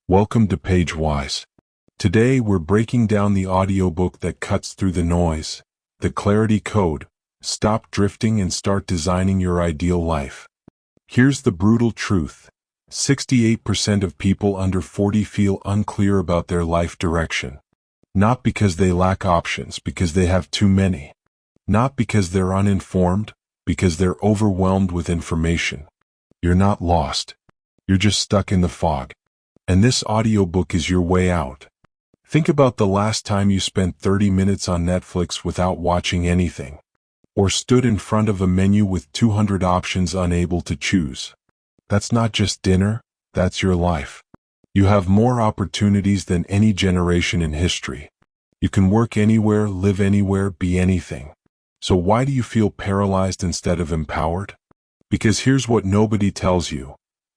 Welcome to PageWise. Today we're breaking down the audiobook that cuts through the noise, the clarity code. Stop drifting and start designing your ideal life. Here's the brutal truth. 68% of people under 40 feel unclear about their life direction. Not because they lack options, because they have too many. Not because they're uninformed, because they're overwhelmed with information. You're not lost. You're just stuck in the fog. And this audiobook is your way out. Think about the last time you spent 30 minutes on Netflix without watching anything, or stood in front of a menu with 200 options unable to choose. That's not just dinner, that's your life. You have more opportunities than any generation in history. You can work anywhere, live anywhere, be anything. So why do you feel paralyzed instead of empowered? Because here's what nobody tells you.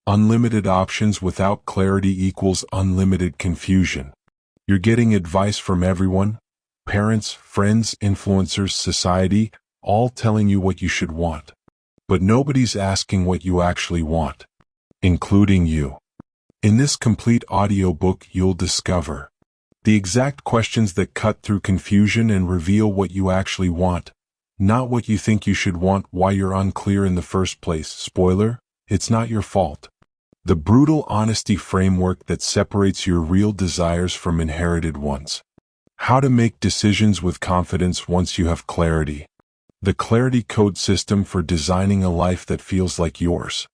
Unlimited options without clarity equals unlimited confusion. You're getting advice from everyone, parents, friends, influencers, society, all telling you what you should want. But nobody's asking what you actually want, including you. In this complete audiobook, you'll discover the exact questions that cut through confusion and reveal what you actually want, not what you think you should want, why you're unclear in the first place. Spoiler, it's not your fault. The brutal honesty framework that separates your real desires from inherited ones. How to make decisions with confidence once you have clarity. The clarity code system for designing a life that feels like yours.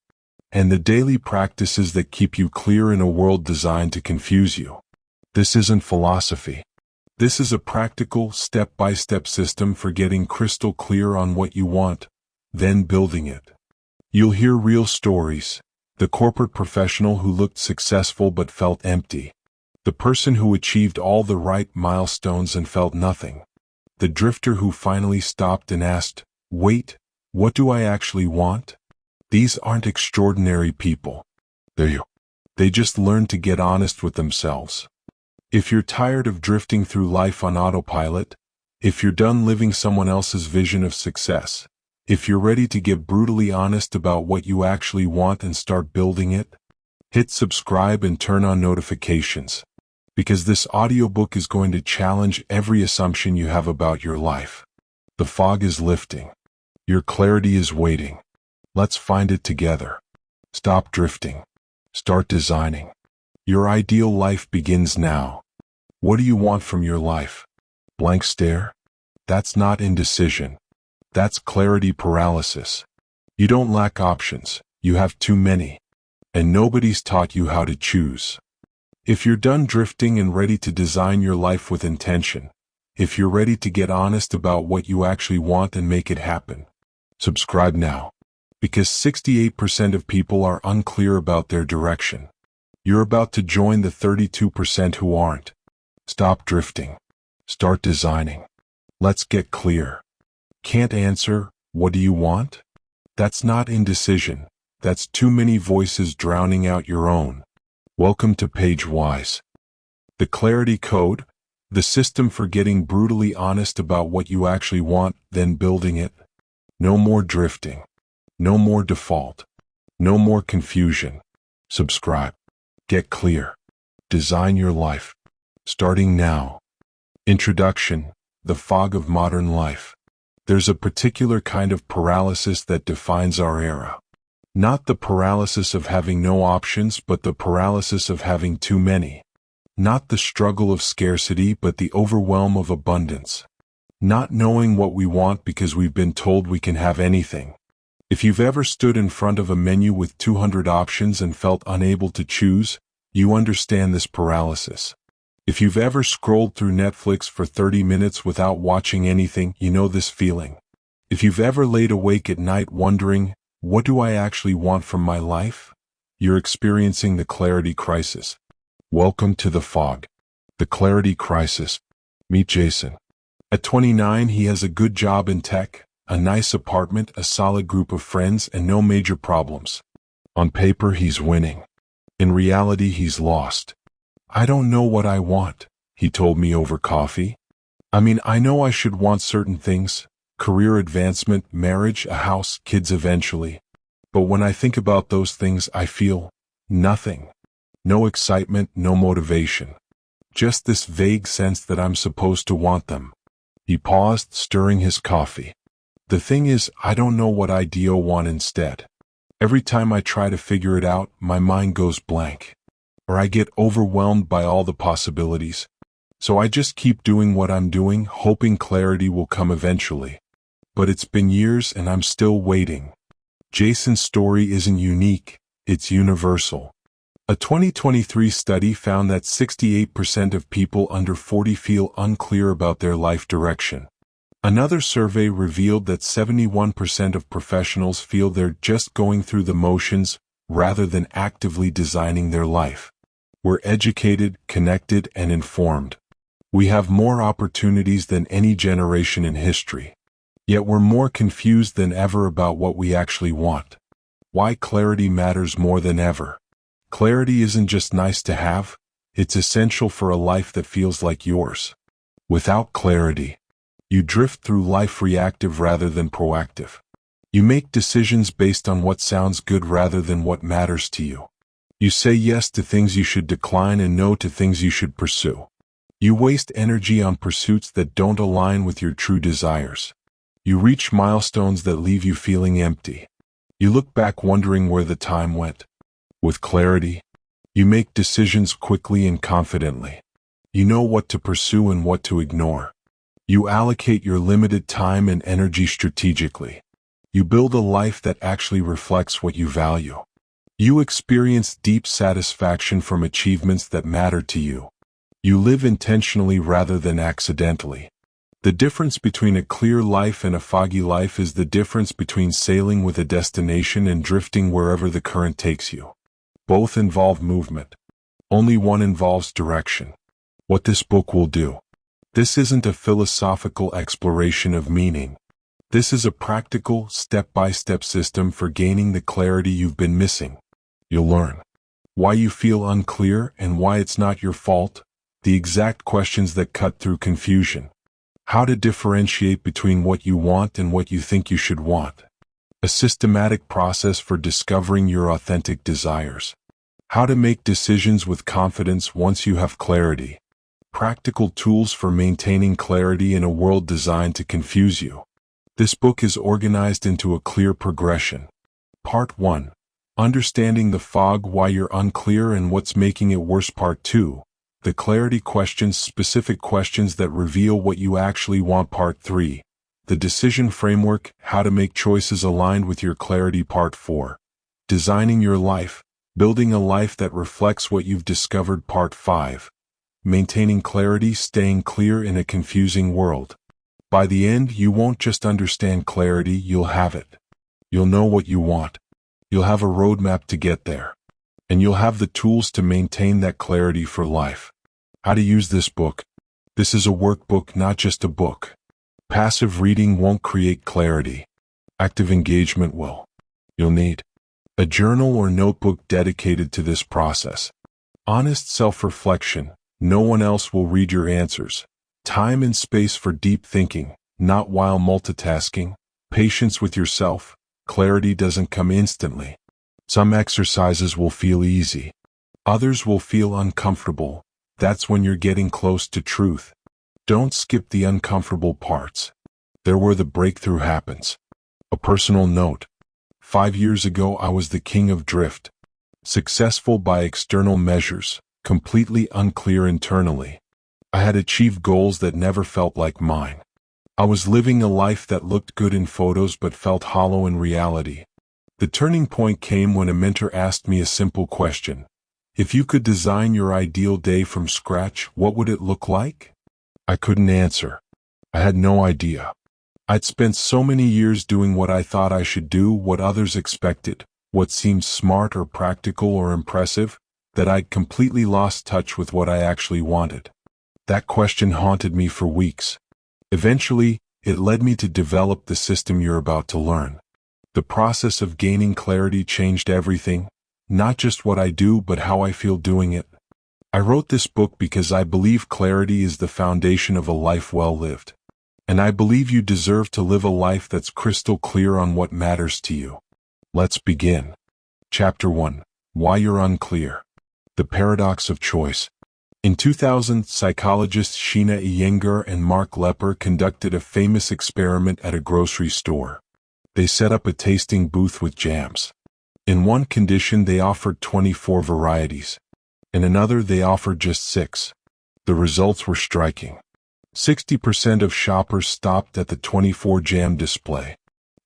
And the daily practices that keep you clear in a world designed to confuse you. This isn't philosophy. This is a practical, step-by-step system for getting crystal clear on what you want, then building it. You'll hear real stories. The corporate professional who looked successful but felt empty. The person who achieved all the right milestones and felt nothing. The drifter who finally stopped and asked, "Wait, what do I actually want?" These aren't extraordinary people. They just learned to get honest with themselves. If you're tired of drifting through life on autopilot, if you're done living someone else's vision of success, if you're ready to get brutally honest about what you actually want and start building it, hit subscribe and turn on notifications. Because this audiobook is going to challenge every assumption you have about your life. The fog is lifting. Your clarity is waiting. Let's find it together. Stop drifting. Start designing. Your ideal life begins now. What do you want from your life? Blank stare? That's not indecision. That's clarity paralysis. You don't lack options, you have too many. And nobody's taught you how to choose. If you're done drifting and ready to design your life with intention, if you're ready to get honest about what you actually want and make it happen, subscribe now. Because 68% of people are unclear about their direction. You're about to join the 32% who aren't. Stop drifting. Start designing. Let's get clear. Can't answer, what do you want? That's not indecision. That's too many voices drowning out your own. Welcome to PageWise. The clarity code, the system for getting brutally honest about what you actually want, then building it. No more drifting. No more default. No more confusion. Subscribe. Get clear. Design your life. Starting now. Introduction, the fog of modern life. There's a particular kind of paralysis that defines our era. Not the paralysis of having no options, but the paralysis of having too many. Not the struggle of scarcity, but the overwhelm of abundance. Not knowing what we want because we've been told we can have anything. If you've ever stood in front of a menu with 200 options and felt unable to choose, you understand this paralysis. If you've ever scrolled through Netflix for 30 minutes without watching anything, you know this feeling. If you've ever laid awake at night wondering, what do I actually want from my life? You're experiencing the clarity crisis. Welcome to the fog. The clarity crisis. Meet Jason. At 29, he has a good job in tech, a nice apartment, a solid group of friends, and no major problems. On paper, he's winning. In reality, he's lost. "I don't know what I want," he told me over coffee. I know I should want certain things, career advancement, marriage, a house, kids eventually. But when I think about those things, I feel nothing. No excitement, no motivation. Just this vague sense that I'm supposed to want them. He paused, stirring his coffee. The thing is, I don't know what I want instead. Every time I try to figure it out, my mind goes blank. Or I get overwhelmed by all the possibilities. So I just keep doing what I'm doing, hoping clarity will come eventually. But it's been years and I'm still waiting. Jason's story isn't unique, it's universal. A 2023 study found that 68% of people under 40 feel unclear about their life direction. Another survey revealed that 71% of professionals feel they're just going through the motions rather than actively designing their life. We're educated, connected, and informed. We have more opportunities than any generation in history. Yet we're more confused than ever about what we actually want. Why clarity matters more than ever. Clarity isn't just nice to have, it's essential for a life that feels like yours. Without clarity, you drift through life reactive rather than proactive. You make decisions based on what sounds good rather than what matters to you. You say yes to things you should decline and no to things you should pursue. You waste energy on pursuits that don't align with your true desires. You reach milestones that leave you feeling empty. You look back wondering where the time went. With clarity, you make decisions quickly and confidently. You know what to pursue and what to ignore. You allocate your limited time and energy strategically. You build a life that actually reflects what you value. You experience deep satisfaction from achievements that matter to you. You live intentionally rather than accidentally. The difference between a clear life and a foggy life is the difference between sailing with a destination and drifting wherever the current takes you. Both involve movement. Only one involves direction. What this book will do. This isn't a philosophical exploration of meaning. This is a practical, step-by-step system for gaining the clarity you've been missing. You'll learn why you feel unclear and why it's not your fault, the exact questions that cut through confusion, how to differentiate between what you want and what you think you should want, a systematic process for discovering your authentic desires, how to make decisions with confidence once you have clarity, practical tools for maintaining clarity in a world designed to confuse you. This book is organized into a clear progression. Part 1. Understanding the fog, why you're unclear and what's making it worse. Part 2. The clarity questions, specific questions that reveal what you actually want. Part 3. The decision framework, how to make choices aligned with your clarity. Part 4. Designing your life, building a life that reflects what you've discovered. Part 5. Maintaining clarity, staying clear in a confusing world. By the end, you won't just understand clarity, you'll have it. You'll know what you want. You'll have a roadmap to get there. And you'll have the tools to maintain that clarity for life. How to use this book. This is a workbook, not just a book. Passive reading won't create clarity. Active engagement will. You'll need a journal or notebook dedicated to this process. Honest self-reflection. No one else will read your answers. Time and space for deep thinking, not while multitasking. Patience with yourself. Clarity doesn't come instantly. Some exercises will feel easy. Others will feel uncomfortable. That's when you're getting close to truth. Don't skip the uncomfortable parts. They're where the breakthrough happens. A personal note. 5 years ago I was the king of drift. Successful by external measures, completely unclear internally. I had achieved goals that never felt like mine. I was living a life that looked good in photos but felt hollow in reality. The turning point came when a mentor asked me a simple question. If you could design your ideal day from scratch, what would it look like? I couldn't answer. I had no idea. I'd spent so many years doing what I thought I should do, what others expected, what seemed smart or practical or impressive, that I'd completely lost touch with what I actually wanted. That question haunted me for weeks. Eventually, it led me to develop the system you're about to learn. The process of gaining clarity changed everything, not just what I do but how I feel doing it. I wrote this book because I believe clarity is the foundation of a life well lived. And I believe you deserve to live a life that's crystal clear on what matters to you. Let's begin. Chapter 1. Why you're unclear. The paradox of choice. In 2000, psychologists Sheena Iyengar and Mark Lepper conducted a famous experiment at a grocery store. They set up a tasting booth with jams. In one condition they offered 24 varieties. In another they offered just 6. The results were striking. 60% of shoppers stopped at the 24 jam display.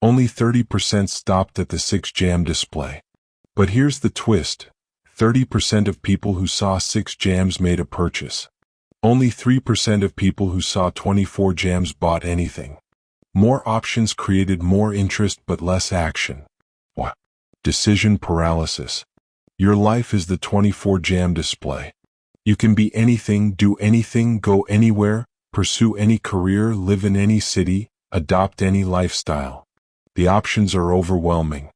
Only 30% stopped at the 6 jam display. But here's the twist. 30% of people who saw 6 jams made a purchase. Only 3% of people who saw 24 jams bought anything. More options created more interest but less action. What? Decision paralysis. Your life is the 24 jam display. You can be anything, do anything, go anywhere, pursue any career, live in any city, adopt any lifestyle. The options are overwhelming.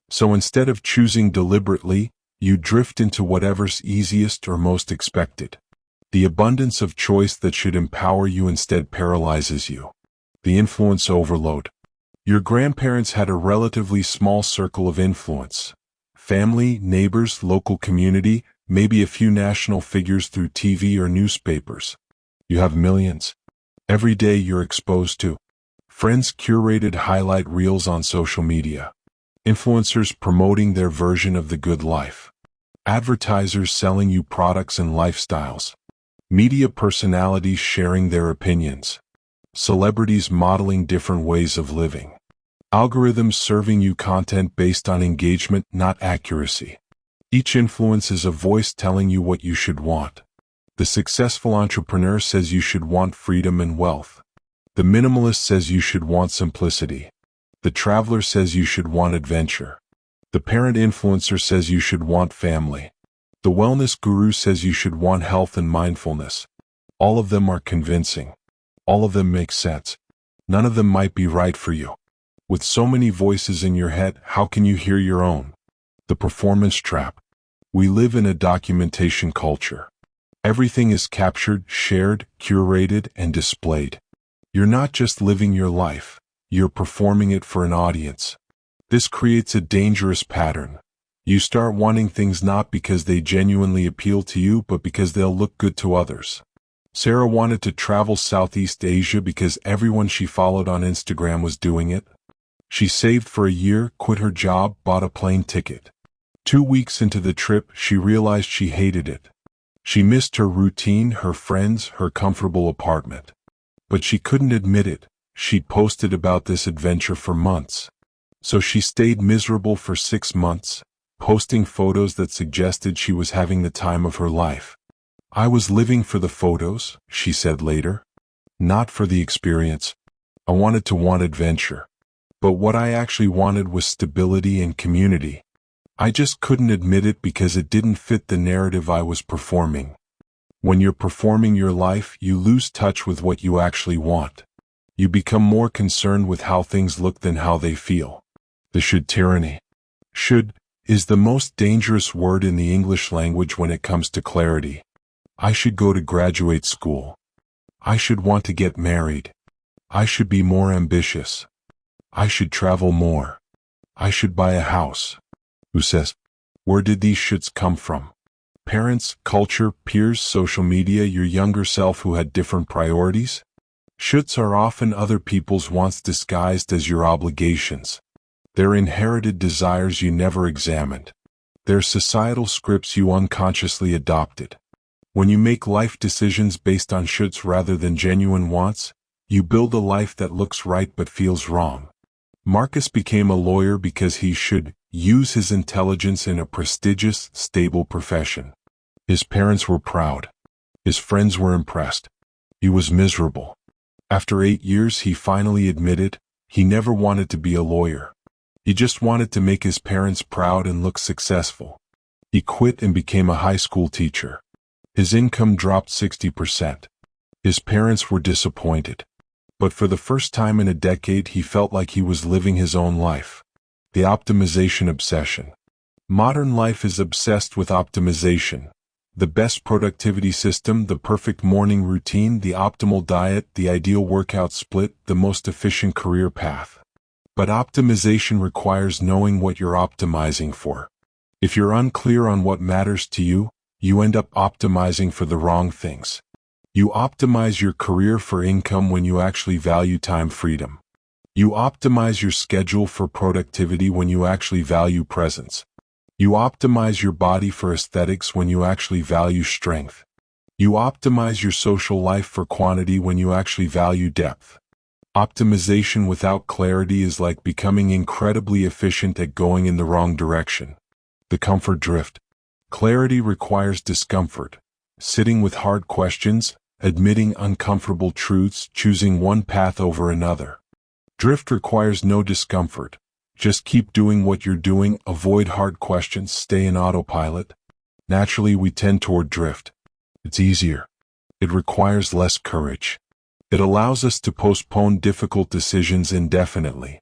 So instead of choosing deliberately, you drift into whatever's easiest or most expected. The abundance of choice that should empower you instead paralyzes you. The influence overload. Your grandparents had a relatively small circle of influence. Family, neighbors, local community, maybe a few national figures through TV or newspapers. You have millions. Every day you're exposed to friends' curated highlight reels on social media. Influencers promoting their version of the good life. Advertisers selling you products and lifestyles. Media personalities sharing their opinions. Celebrities modeling different ways of living. Algorithms serving you content based on engagement, not accuracy. Each influence is a voice telling you what you should want. The successful entrepreneur says you should want freedom and wealth. The minimalist says you should want simplicity. The traveler says you should want adventure. The parent influencer says you should want family. The wellness guru says you should want health and mindfulness. All of them are convincing. All of them make sense. None of them might be right for you. With so many voices in your head, how can you hear your own? The performance trap. We live in a documentation culture. Everything is captured, shared, curated, and displayed. You're not just living your life. You're performing it for an audience. This creates a dangerous pattern. You start wanting things not because they genuinely appeal to you, but because they'll look good to others. Sarah wanted to travel Southeast Asia because everyone she followed on Instagram was doing it. She saved for a year, quit her job, bought a plane ticket. 2 weeks into the trip, she realized she hated it. She missed her routine, her friends, her comfortable apartment. But she couldn't admit it. She'd posted about this adventure for months. So she stayed miserable for 6 months, posting photos that suggested she was having the time of her life. I was living for the photos, she said later. Not for the experience. I wanted to want adventure. But what I actually wanted was stability and community. I just couldn't admit it because it didn't fit the narrative I was performing. When you're performing your life, you lose touch with what you actually want. You become more concerned with how things look than how they feel. The should tyranny. Should is the most dangerous word in the English language when it comes to clarity. I should go to graduate school. I should want to get married. I should be more ambitious. I should travel more. I should buy a house. Who says? Where did these shoulds come from? Parents, culture, peers, social media, your younger self who had different priorities? Shoulds are often other people's wants disguised as your obligations. They're inherited desires you never examined. They're societal scripts you unconsciously adopted. When you make life decisions based on shoulds rather than genuine wants, you build a life that looks right but feels wrong. Marcus became a lawyer because he should use his intelligence in a prestigious, stable profession. His parents were proud. His friends were impressed. He was miserable. After 8 years, he finally admitted he never wanted to be a lawyer. He just wanted to make his parents proud and look successful. He quit and became a high school teacher. His income dropped 60%. His parents were disappointed. But for the first time in a decade, he felt like he was living his own life. The optimization obsession. Modern life is obsessed with optimization. The best productivity system, the perfect morning routine, the optimal diet, the ideal workout split, the most efficient career path. But optimization requires knowing what you're optimizing for. If you're unclear on what matters to you, you end up optimizing for the wrong things. You optimize your career for income when you actually value time freedom. You optimize your schedule for productivity when you actually value presence. You optimize your body for aesthetics when you actually value strength. You optimize your social life for quantity when you actually value depth. Optimization without clarity is like becoming incredibly efficient at going in the wrong direction. The comfort drift. Clarity requires discomfort. Sitting with hard questions, admitting uncomfortable truths, choosing one path over another. Drift requires no discomfort. Just keep doing what you're doing, avoid hard questions, stay in autopilot. Naturally, we tend toward drift. It's easier. It requires less courage. It allows us to postpone difficult decisions indefinitely.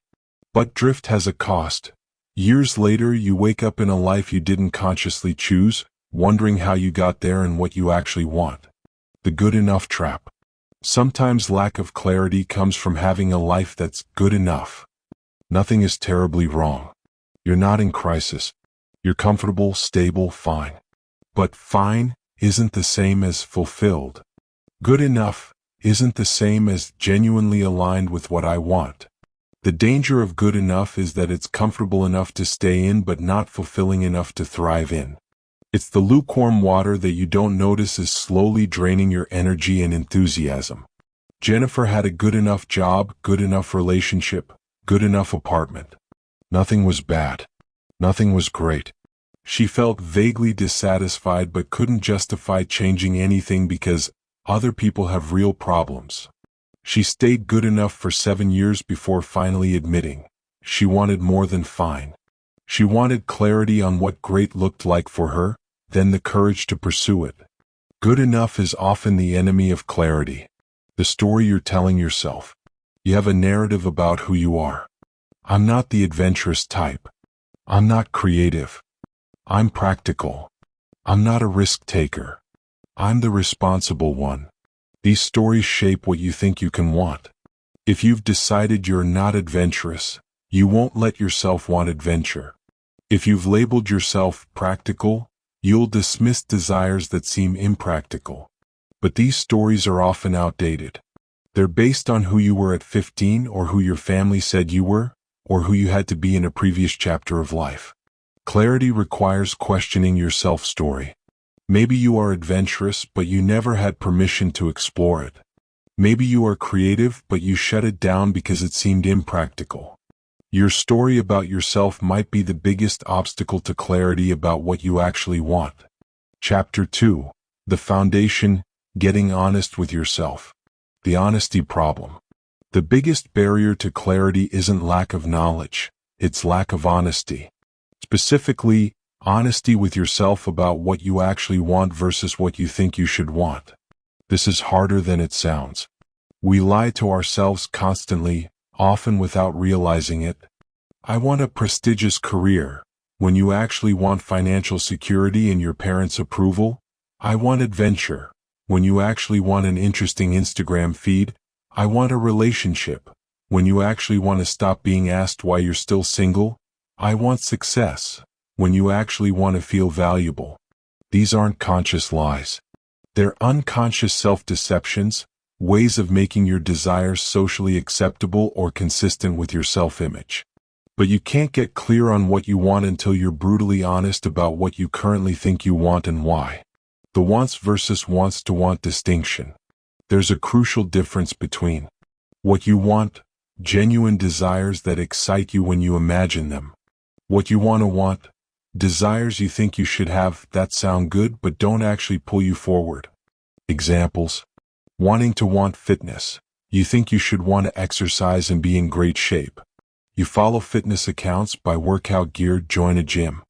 But drift has a cost. Years later, you wake up in a life you didn't consciously choose, wondering how you got there and what you actually want. The good enough trap. Sometimes lack of clarity comes from having a life that's good enough. Nothing is terribly wrong. You're not in crisis. You're comfortable, stable, fine. But fine isn't the same as fulfilled. Good enough isn't the same as genuinely aligned with what I want. The danger of good enough is that it's comfortable enough to stay in but not fulfilling enough to thrive in. It's the lukewarm water that you don't notice is slowly draining your energy and enthusiasm. Jennifer had a good enough job, good enough relationship, good enough apartment. Nothing was bad. Nothing was great. She felt vaguely dissatisfied but couldn't justify changing anything because other people have real problems. She stayed good enough for 7 years before finally admitting she wanted more than fine. She wanted clarity on what great looked like for her, then the courage to pursue it. Good enough is often the enemy of clarity. The story you're telling yourself. You have a narrative about who you are. I'm not the adventurous type. I'm not creative. I'm practical. I'm not a risk taker. I'm the responsible one. These stories shape what you think you can want. If you've decided you're not adventurous, you won't let yourself want adventure. If you've labeled yourself practical, you'll dismiss desires that seem impractical. But these stories are often outdated. They're based on who you were at 15 or who your family said you were, or who you had to be in a previous chapter of life. Clarity requires questioning your self-story. Maybe you are adventurous, but you never had permission to explore it. Maybe you are creative, but you shut it down because it seemed impractical. Your story about yourself might be the biggest obstacle to clarity about what you actually want. Chapter 2. The Foundation, Getting Honest with Yourself. The Honesty Problem. The biggest barrier to clarity isn't lack of knowledge, it's lack of honesty. Specifically, honesty with yourself about what you actually want versus what you think you should want. This is harder than it sounds. We lie to ourselves constantly, often without realizing it. I want a prestigious career, when you actually want financial security and your parents' approval. I want adventure, when you actually want an interesting Instagram feed. I want a relationship, when you actually want to stop being asked why you're still single. I want success, when you actually want to feel valuable. These aren't conscious lies. They're unconscious self-deceptions, ways of making your desires socially acceptable or consistent with your self-image. But you can't get clear on what you want until you're brutally honest about what you currently think you want and why. The wants versus wants to want distinction. There's a crucial difference between what you want, genuine desires that excite you when you imagine them. What you want, desires you think you should have that sound good but don't actually pull you forward. Examples. Wanting to want fitness. You think you should want to exercise and be in great shape. You follow fitness accounts, buy workout gear, join a gym.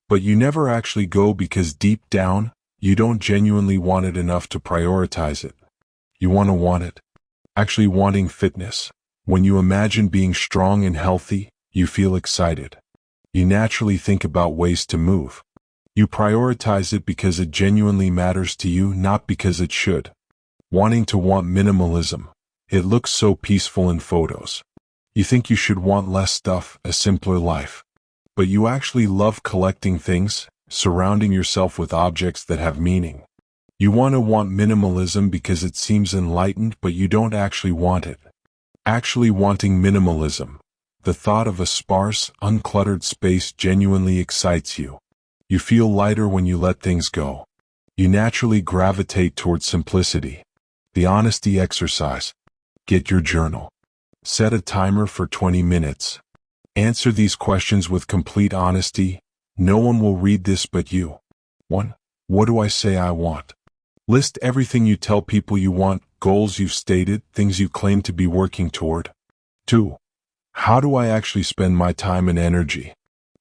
But you never actually go because deep down, you don't genuinely want it enough to prioritize it. You want it. Actually wanting fitness. When you imagine being strong and healthy, you feel excited. You naturally think about ways to move. You prioritize it because it genuinely matters to you, not because it should. Wanting to want minimalism. It looks so peaceful in photos. You think you should want less stuff, a simpler life. But you actually love collecting things, surrounding yourself with objects that have meaning. You want minimalism because it seems enlightened, but you don't actually want it. Actually wanting minimalism, the thought of a sparse, uncluttered space genuinely excites you. You feel lighter when you let things go. You naturally gravitate towards simplicity. The honesty exercise. Get your journal. Set a timer for 20 minutes. Answer these questions with complete honesty. No one will read this but you. 1. What do I say I want? List everything you tell people you want, goals you've stated, things you claim to be working toward. 2. How do I actually spend my time and energy?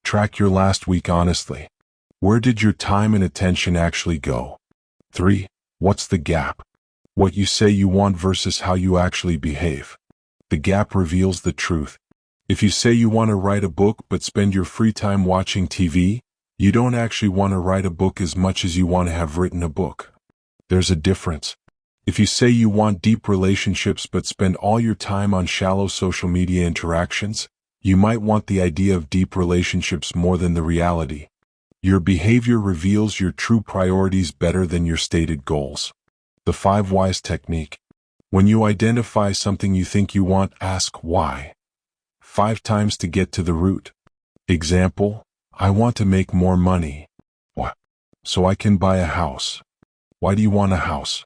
Track your last week honestly. Where did your time and attention actually go? 3. What's the gap? What you say you want versus how you actually behave. The gap reveals the truth. If you say you want to write a book but spend your free time watching TV, you don't actually want to write a book as much as you want to have written a book. There's a difference. If you say you want deep relationships but spend all your time on shallow social media interactions, you might want the idea of deep relationships more than the reality. Your behavior reveals your true priorities better than your stated goals. The 5 whys technique. When you identify something you think you want, ask why. 5 times to get to the root. Example, I want to make more money. What? So I can buy a house. Why do you want a house?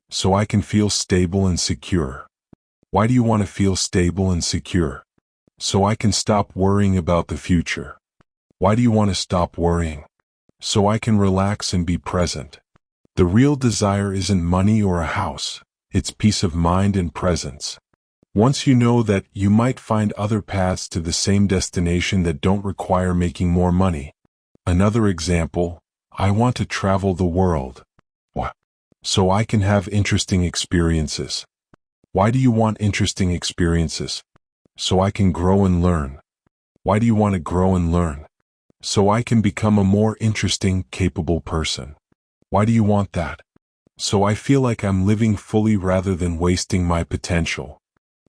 So I can feel stable and secure. Why do you want to feel stable and secure? So I can stop worrying about the future. Why do you want to stop worrying? So I can relax and be present. The real desire isn't money or a house, it's peace of mind and presence. Once you know that, you might find other paths to the same destination that don't require making more money. Another example, I want to travel the world. What? So I can have interesting experiences. Why do you want interesting experiences? So I can grow and learn. Why do you want to grow and learn? So I can become a more interesting, capable person. Why do you want that? So I feel like I'm living fully rather than wasting my potential.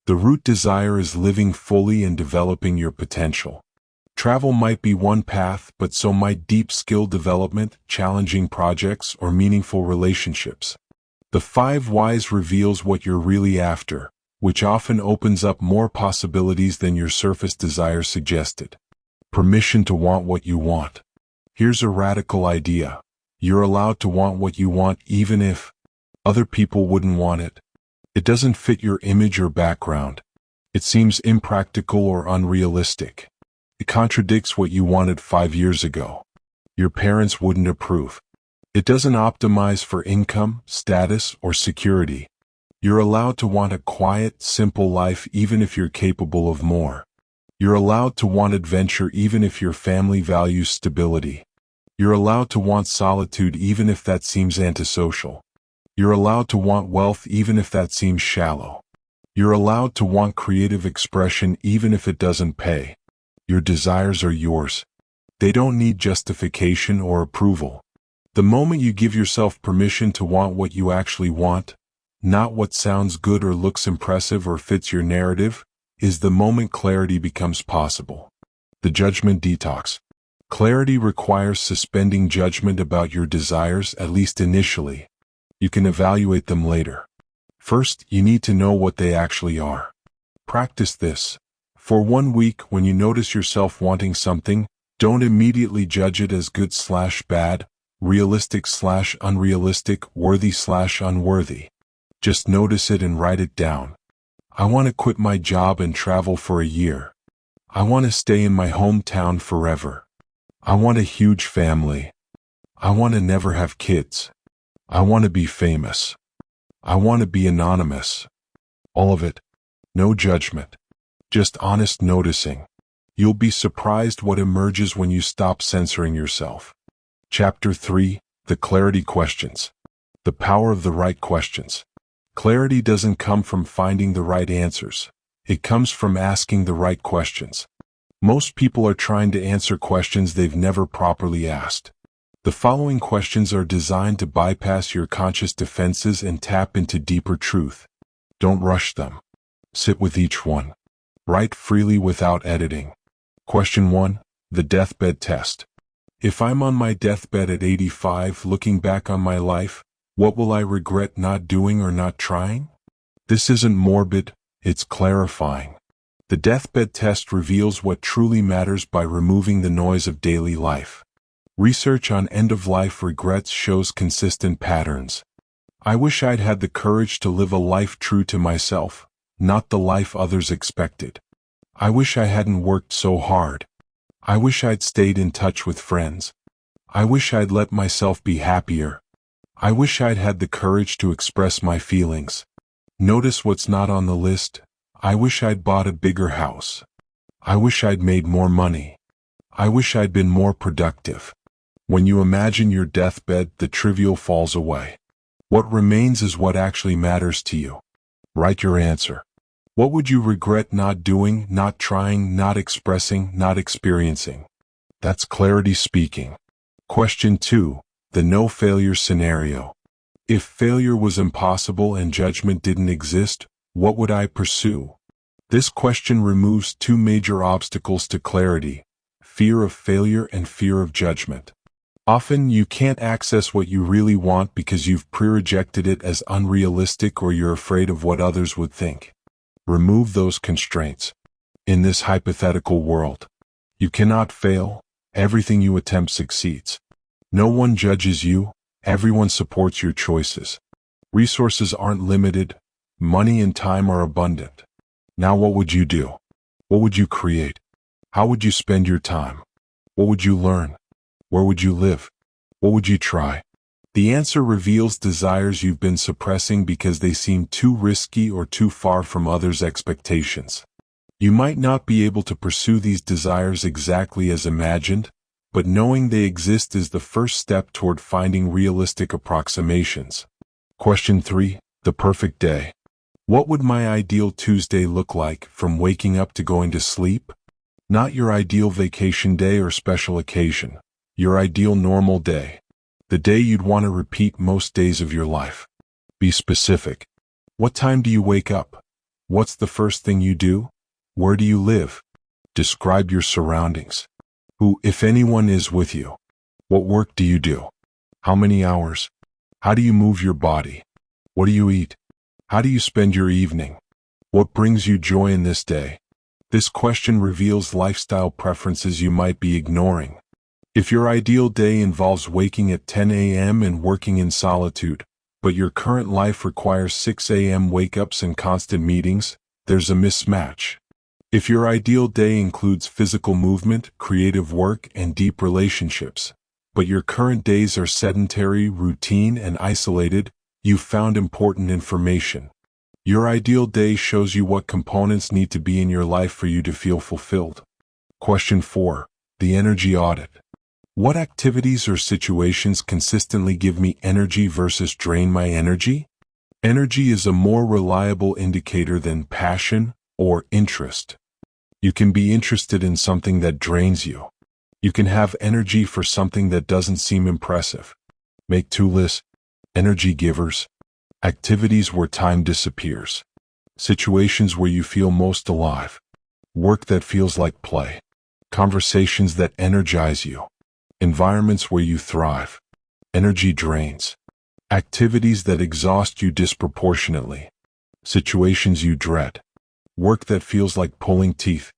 The root desire is living fully and developing your potential. Travel might be one path, but so might deep skill development, challenging projects, or meaningful relationships. The 5 whys reveals what you're really after, which often opens up more possibilities than your surface desire suggested. Permission to want what you want. Here's a radical idea. You're allowed to want what you want even if other people wouldn't want it. It doesn't fit your image or background. It seems impractical or unrealistic. It contradicts what you wanted 5 years ago. Your parents wouldn't approve. It doesn't optimize for income, status, or security. You're allowed to want a quiet, simple life even if you're capable of more. You're allowed to want adventure even if your family values stability. You're allowed to want solitude even if that seems antisocial. You're allowed to want wealth even if that seems shallow. You're allowed to want creative expression even if it doesn't pay. Your desires are yours. They don't need justification or approval. The moment you give yourself permission to want what you actually want, not what sounds good or looks impressive or fits your narrative, is the moment clarity becomes possible. The judgment detox. Clarity requires suspending judgment about your desires, at least initially. You can evaluate them later. First, you need to know what they actually are. Practice this. For 1 week, when you notice yourself wanting something, don't immediately judge it as good/bad, realistic/unrealistic, worthy/unworthy. Just notice it and write it down. I want to quit my job and travel for a year. I want to stay in my hometown forever. I want a huge family. I want to never have kids. I want to be famous. I want to be anonymous. All of it. No judgment. Just honest noticing. You'll be surprised what emerges when you stop censoring yourself. Chapter 3, The Clarity Questions. The power of the right questions. Clarity doesn't come from finding the right answers. It comes from asking the right questions. Most people are trying to answer questions they've never properly asked. The following questions are designed to bypass your conscious defenses and tap into deeper truth. Don't rush them. Sit with each one. Write freely without editing. Question 1. The Deathbed Test. If I'm on my deathbed at 85 looking back on my life, what will I regret not doing or not trying? This isn't morbid, it's clarifying. The deathbed test reveals what truly matters by removing the noise of daily life. Research on end-of-life regrets shows consistent patterns. I wish I'd had the courage to live a life true to myself, not the life others expected. I wish I hadn't worked so hard. I wish I'd stayed in touch with friends. I wish I'd let myself be happier. I wish I'd had the courage to express my feelings. Notice what's not on the list. I wish I'd bought a bigger house. I wish I'd made more money. I wish I'd been more productive. When you imagine your deathbed, the trivial falls away. What remains is what actually matters to you. Write your answer. What would you regret not doing, not trying, not expressing, not experiencing? That's clarity speaking. Question 2. The no failure scenario. If failure was impossible and judgment didn't exist, what would I pursue? This question removes two major obstacles to clarity: fear of failure and fear of judgment. Often you can't access what you really want because you've pre-rejected it as unrealistic or you're afraid of what others would think. Remove those constraints. In this hypothetical world, you cannot fail. Everything you attempt succeeds. No one judges you. Everyone supports your choices. Resources aren't limited. Money and time are abundant. Now what would you do? What would you create? How would you spend your time? What would you learn? Where would you live? What would you try? The answer reveals desires you've been suppressing because they seem too risky or too far from others' expectations. You might not be able to pursue these desires exactly as imagined, but knowing they exist is the first step toward finding realistic approximations. Question 3. The perfect day. What would my ideal Tuesday look like, from waking up to going to sleep? Not your ideal vacation day or special occasion. Your ideal normal day. The day you'd want to repeat most days of your life. Be specific. What time do you wake up? What's the first thing you do? Where do you live? Describe your surroundings. Who, if anyone, is with you? What work do you do? How many hours? How do you move your body? What do you eat? How do you spend your evening? What brings you joy in this day? This question reveals lifestyle preferences you might be ignoring. If your ideal day involves waking at 10 a.m. and working in solitude, but your current life requires 6 a.m. wake-ups and constant meetings, there's a mismatch. If your ideal day includes physical movement, creative work, and deep relationships, but your current days are sedentary, routine, and isolated, you've found important information. Your ideal day shows you what components need to be in your life for you to feel fulfilled. Question 4. The energy audit. What activities or situations consistently give me energy versus drain my energy? Energy is a more reliable indicator than passion or interest. You can be interested in something that drains you. You can have energy for something that doesn't seem impressive. Make 2 lists. Energy givers. Activities where time disappears. Situations where you feel most alive. Work that feels like play. Conversations that energize you. Environments where you thrive. Energy drains. Activities that exhaust you disproportionately. Situations you dread. Work that feels like pulling teeth.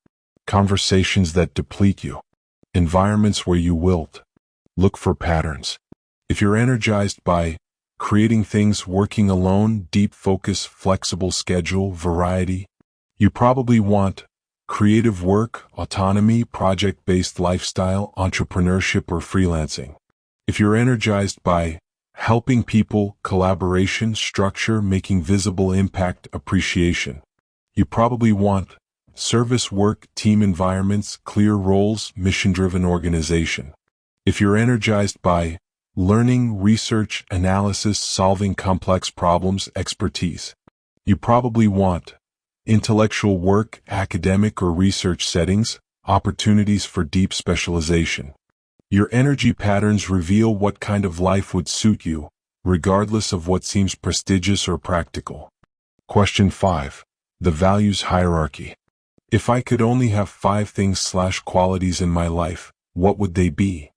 Conversations that deplete you. Environments where you wilt. Look for patterns. If you're energized by creating things, working alone, deep focus, flexible schedule, variety, you probably want creative work, autonomy, project-based lifestyle, entrepreneurship, or freelancing. If you're energized by helping people, collaboration, structure, making visible impact, appreciation, you probably want service work, team environments, clear roles, mission-driven organization. If you're energized by learning, research, analysis, solving complex problems, expertise, you probably want intellectual work, academic or research settings, opportunities for deep specialization. Your energy patterns reveal what kind of life would suit you, regardless of what seems prestigious or practical. Question 5. The values hierarchy. If I could only have 5 things/qualities in my life, what would they be?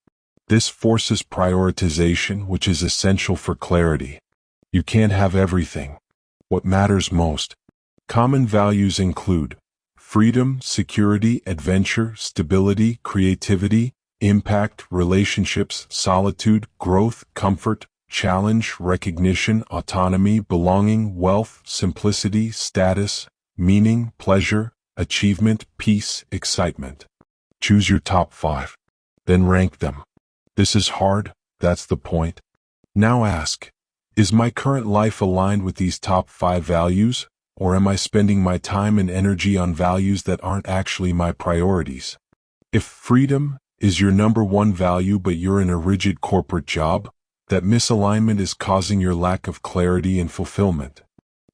This forces prioritization, which is essential for clarity. You can't have everything. What matters most? Common values include freedom, security, adventure, stability, creativity, impact, relationships, solitude, growth, comfort, challenge, recognition, autonomy, belonging, wealth, simplicity, status, meaning, pleasure, achievement, peace, excitement. Choose your top 5. Then rank them. This is hard, that's the point. Now ask, is my current life aligned with these top 5 values, or am I spending my time and energy on values that aren't actually my priorities? If freedom is your number 1 value but you're in a rigid corporate job, that misalignment is causing your lack of clarity and fulfillment.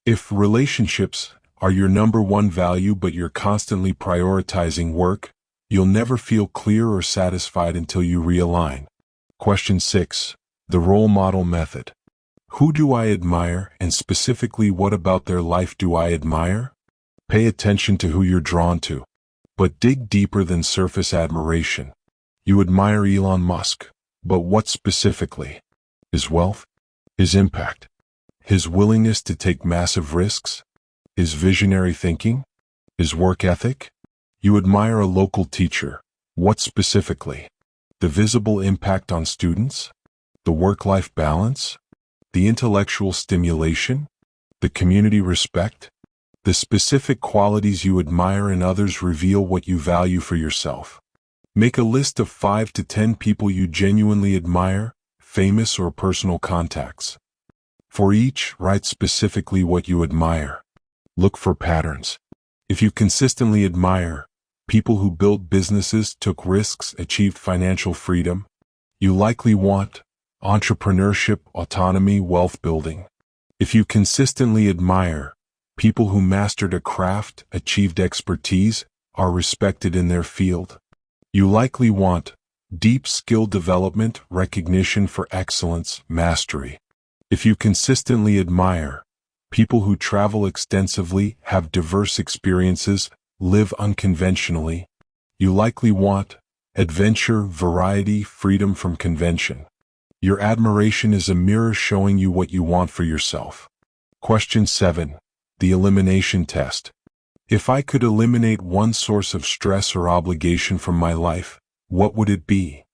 If relationships are your number 1 value but you're constantly prioritizing work, you'll never feel clear or satisfied until you realign. Question 6. The role model method. Who do I admire, and specifically what about their life do I admire? Pay attention to who you're drawn to, but dig deeper than surface admiration. You admire Elon Musk, but what specifically? His wealth? His impact? His willingness to take massive risks? His visionary thinking? His work ethic? You admire a local teacher. What specifically? The visible impact on students? The work-life balance? The intellectual stimulation? The community respect? The specific qualities you admire in others reveal what you value for yourself. Make a list of 5 to 10 people you genuinely admire, famous or personal contacts. For each, write specifically what you admire. Look for patterns. If you consistently admire people who built businesses, took risks, achieved financial freedom, you likely want entrepreneurship, autonomy, wealth building. If you consistently admire people who mastered a craft, achieved expertise, are respected in their field, you likely want deep skill development, recognition for excellence, mastery. If you consistently admire people who travel extensively, have diverse experiences, live unconventionally, you likely want adventure, variety, freedom from convention. Your admiration is a mirror showing you what you want for yourself. Question 7. The elimination test. If I could eliminate one source of stress or obligation from my life, what would it be?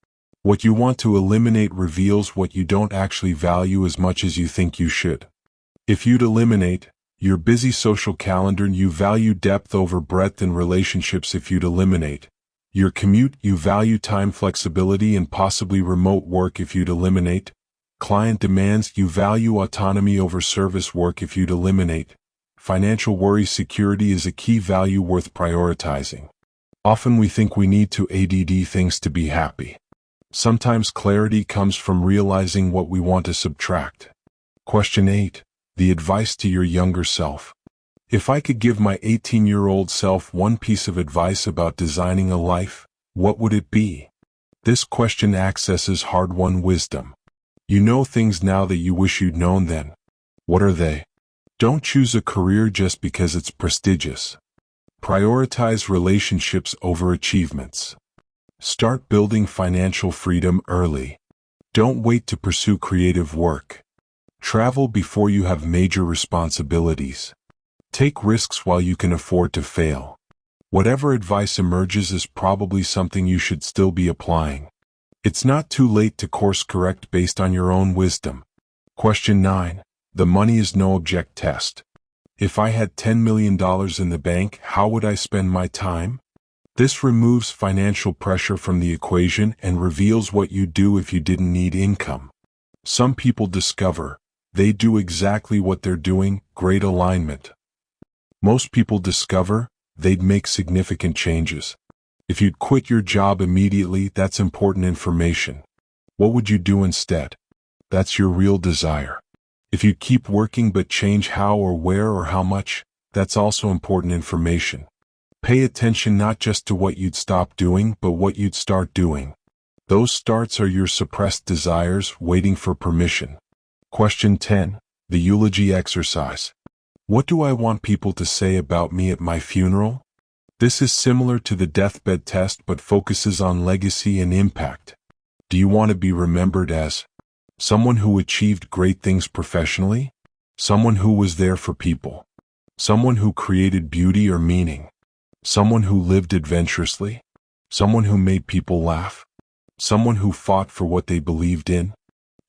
What you want to eliminate reveals what you don't actually value as much as you think you should. If you'd eliminate your busy social calendar, you value depth over breadth in relationships. If you'd eliminate your commute, you value time, flexibility, and possibly remote work. If you'd eliminate client demands, you value autonomy over service work. If you'd eliminate financial worry, security is a key value worth prioritizing. Often we think we need to ADD things to be happy. Sometimes clarity comes from realizing what we want to subtract. Question 8. The advice to your younger self. If I could give my 18-year-old self one piece of advice about designing a life, what would it be? This question accesses hard-won wisdom. You know things now that you wish you'd known then. What are they? Don't choose a career just because it's prestigious. Prioritize relationships over achievements. Start building financial freedom early. Don't wait to pursue creative work. Travel before you have major responsibilities. Take risks while you can afford to fail. Whatever advice emerges is probably something you should still be applying. It's not too late to course correct based on your own wisdom. Question 9. The money is no object test. If I had $10 million in the bank, how would I spend my time? This removes financial pressure from the equation and reveals what you'd do if you didn't need income. Some people discover they do exactly what they're doing, great alignment. Most people discover they'd make significant changes. If you'd quit your job immediately, that's important information. What would you do instead? That's your real desire. If you keep working but change how or where or how much, that's also important information. Pay attention not just to what you'd stop doing, but what you'd start doing. Those starts are your suppressed desires waiting for permission. Question 10. The eulogy exercise. What do I want people to say about me at my funeral? This is similar to the deathbed test but focuses on legacy and impact. Do you want to be remembered as someone who achieved great things professionally? Someone who was there for people? Someone who created beauty or meaning? Someone who lived adventurously? Someone who made people laugh? Someone who fought for what they believed in?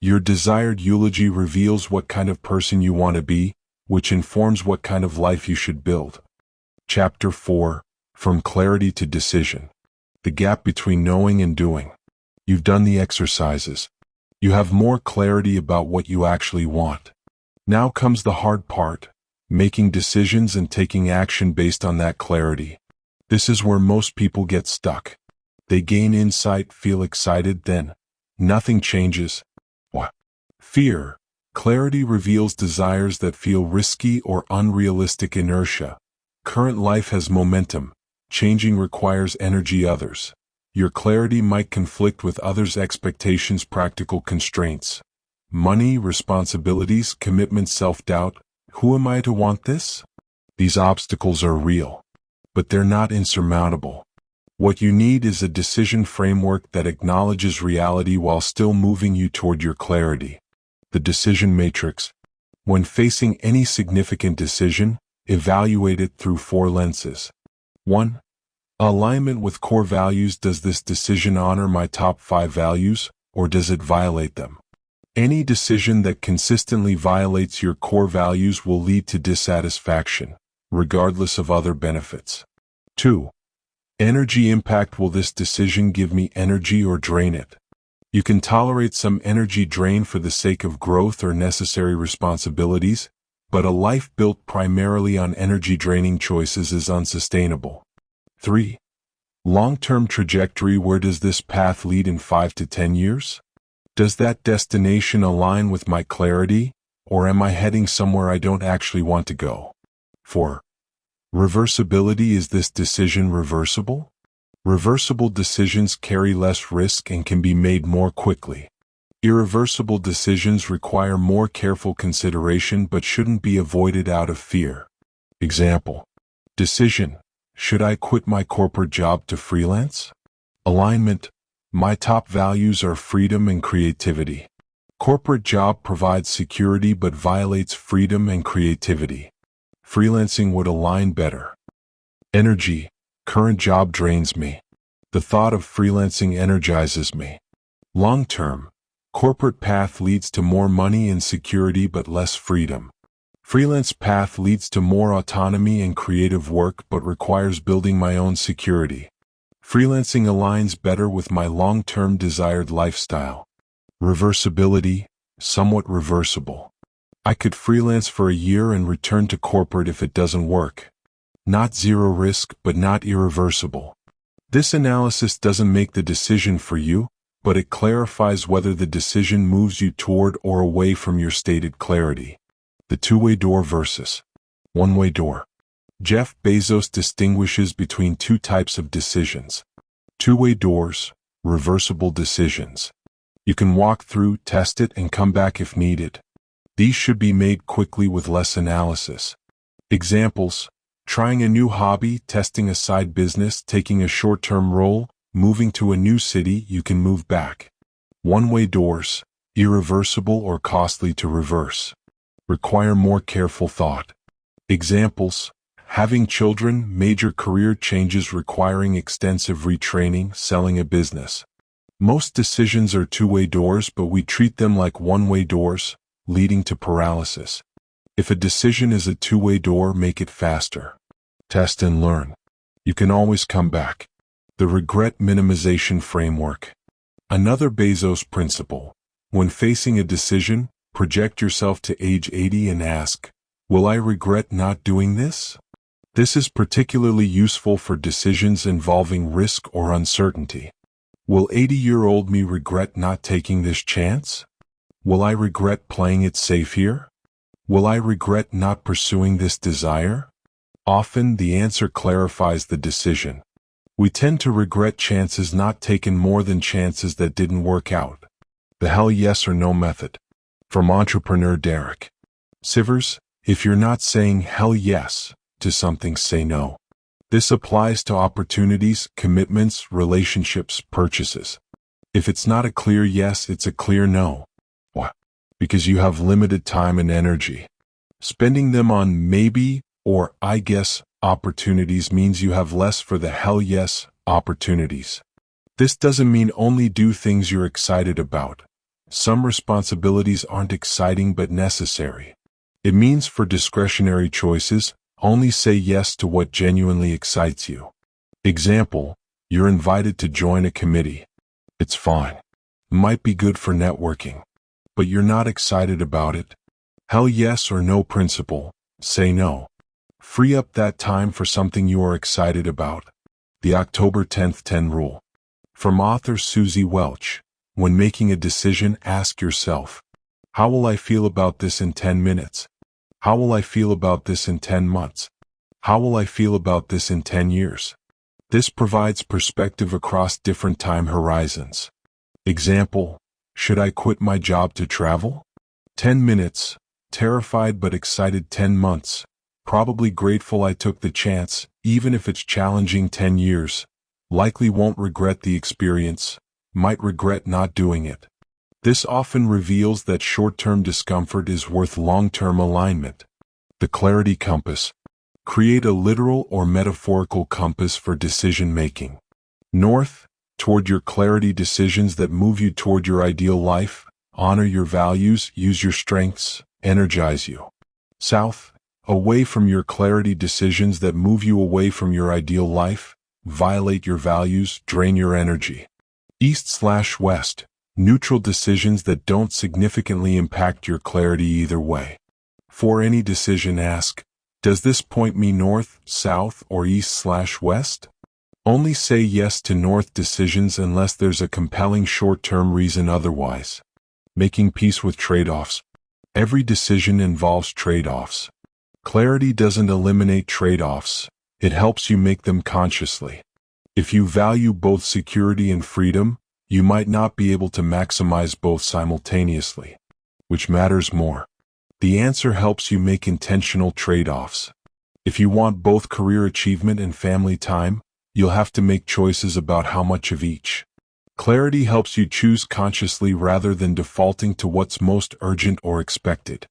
Your desired eulogy reveals what kind of person you want to be, which informs what kind of life you should build. Chapter 4. From Clarity to Decision. The gap between knowing and doing. You've done the exercises. You have more clarity about what you actually want. Now comes the hard part, making decisions and taking action based on that clarity. This is where most people get stuck. They gain insight, feel excited, then nothing changes. What? Fear. Clarity reveals desires that feel risky or unrealistic. Inertia. Current life has momentum. Changing requires energy. Others. Your clarity might conflict with others' expectations. Practical constraints. Money, responsibilities, commitment, self-doubt. Who am I to want this? These obstacles are real, but they're not insurmountable. What you need is a decision framework that acknowledges reality while still moving you toward your clarity. The decision matrix. When facing any significant decision, evaluate it through 4 lenses. 1. Alignment with core values. Does this decision honor my top 5 values, or does it violate them? Any decision that consistently violates your core values will lead to dissatisfaction, regardless of other benefits. 2. Energy impact. Will this decision give me energy or drain it? You can tolerate some energy drain for the sake of growth or necessary responsibilities, but a life built primarily on energy-draining choices is unsustainable. 3. Long-term trajectory. Where does this path lead in 5 to 10 years? Does that destination align with my clarity, or am I heading somewhere I don't actually want to go? 4. Reversibility. Is this decision reversible? Reversible decisions carry less risk and can be made more quickly. Irreversible decisions require more careful consideration but shouldn't be avoided out of fear. Example. Decision. Should I quit my corporate job to freelance? Alignment. My top values are freedom and creativity. Corporate job provides security but violates freedom and creativity. Freelancing would align better. Energy. Current job drains me. The thought of freelancing energizes me. Long term. Corporate path leads to more money and security but less freedom. Freelance path leads to more autonomy and creative work but requires building my own security. Freelancing aligns better with my long-term desired lifestyle. Reversibility. Somewhat reversible. I could freelance for a year and return to corporate if it doesn't work. Not zero risk, but not irreversible. This analysis doesn't make the decision for you, but it clarifies whether the decision moves you toward or away from your stated clarity. The two-way door versus one-way door. Jeff Bezos distinguishes between 2 types of decisions. Two-way doors, reversible decisions. You can walk through, test it, and come back if needed. These should be made quickly with less analysis. Examples: trying a new hobby, testing a side business, taking a short-term role, moving to a new city. You can move back. One-way doors, irreversible or costly to reverse. Require more careful thought. Examples: having children, major career changes requiring extensive retraining, selling a business. Most decisions are two-way doors, but we treat them like one-way doors, leading to paralysis. If a decision is a two-way door, make it faster. Test and learn. You can always come back. The regret minimization framework. Another Bezos principle. When facing a decision, project yourself to age 80 and ask, will I regret not doing this? This is particularly useful for decisions involving risk or uncertainty. Will 80-year-old me regret not taking this chance? Will I regret playing it safe here? Will I regret not pursuing this desire? Often the answer clarifies the decision. We tend to regret chances not taken more than chances that didn't work out. The hell yes or no method. From entrepreneur Derek Sivers, if you're not saying hell yes to something, say no. This applies to opportunities, commitments, relationships, purchases. If it's not a clear yes, it's a clear no. Why? Because you have limited time and energy. Spending them on maybe or I guess opportunities means you have less for the hell yes opportunities. This doesn't mean only do things you're excited about. Some responsibilities aren't exciting but necessary. It means for discretionary choices, only say yes to what genuinely excites you. Example, you're invited to join a committee. It's fine. Might be good for networking. But you're not excited about it. Hell yes or no principle, say no. Free up that time for something you are excited about. The October 10th 10 Rule. From author Susie Welch. When making a decision, ask yourself, how will I feel about this in 10 minutes? How will I feel about this in 10 months? How will I feel about this in 10 years? This provides perspective across different time horizons. Example, should I quit my job to travel? 10 minutes, terrified but excited 10 months, probably grateful I took the chance, even if it's challenging 10 years, likely won't regret the experience, might regret not doing it. This often reveals that short-term discomfort is worth long-term alignment. The clarity compass. Create a literal or metaphorical compass for decision-making. North, toward your clarity, decisions that move you toward your ideal life, honor your values, use your strengths, energize you. South, away from your clarity, decisions that move you away from your ideal life, violate your values, drain your energy. East/West, neutral decisions that don't significantly impact your clarity either way. For any decision, ask, does this point me north, south, or east/west? Only say yes to north decisions unless there's a compelling short-term reason otherwise. Making peace with trade-offs. Every decision involves trade-offs. Clarity doesn't eliminate trade-offs, it helps you make them consciously. If you value both security and freedom, you might not be able to maximize both simultaneously. Which matters more? The answer helps you make intentional trade-offs. If you want both career achievement and family time, you'll have to make choices about how much of each. Clarity helps you choose consciously rather than defaulting to what's most urgent or expected.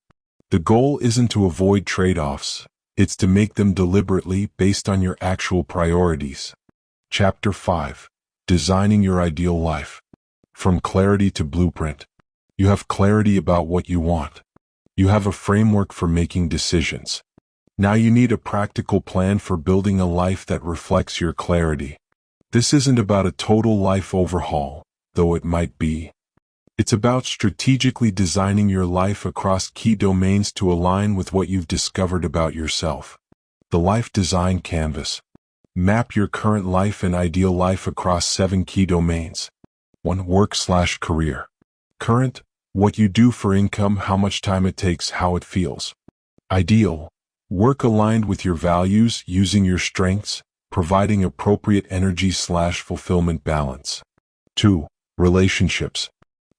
The goal isn't to avoid trade-offs, it's to make them deliberately based on your actual priorities. Chapter 5. Designing your ideal life. From clarity to blueprint. You have clarity about what you want. You have a framework for making decisions. Now you need a practical plan for building a life that reflects your clarity. This isn't about a total life overhaul, though it might be. It's about strategically designing your life across key domains to align with what you've discovered about yourself. The Life Design Canvas. Map your current life and ideal life across 7 key domains. 1. Work/career. Current, what you do for income, how much time it takes, how it feels. Ideal, work aligned with your values, using your strengths, providing appropriate energy/fulfillment balance. 2. Relationships.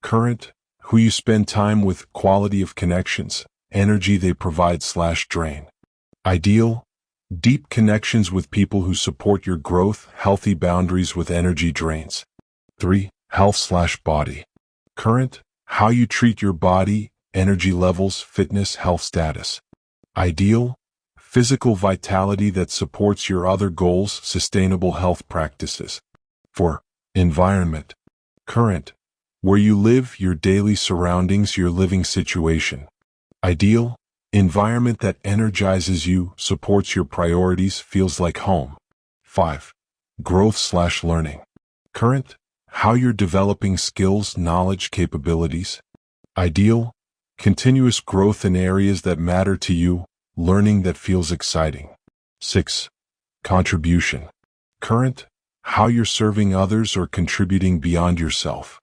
Current, who you spend time with, quality of connections, energy they provide/drain. Ideal, deep connections with people who support your growth, healthy boundaries with energy drains. 3. Health/body. Current, how you treat your body, energy levels, fitness, health status. Ideal, physical vitality that supports your other goals, sustainable health practices. 4. Environment. Current, where you live, your daily surroundings, your living situation. Ideal, environment that energizes you, supports your priorities, feels like home. 5. Growth/learning. Current, how you're developing skills, knowledge, capabilities. Ideal, continuous growth in areas that matter to you, learning that feels exciting. 6. Contribution. Current, how you're serving others or contributing beyond yourself.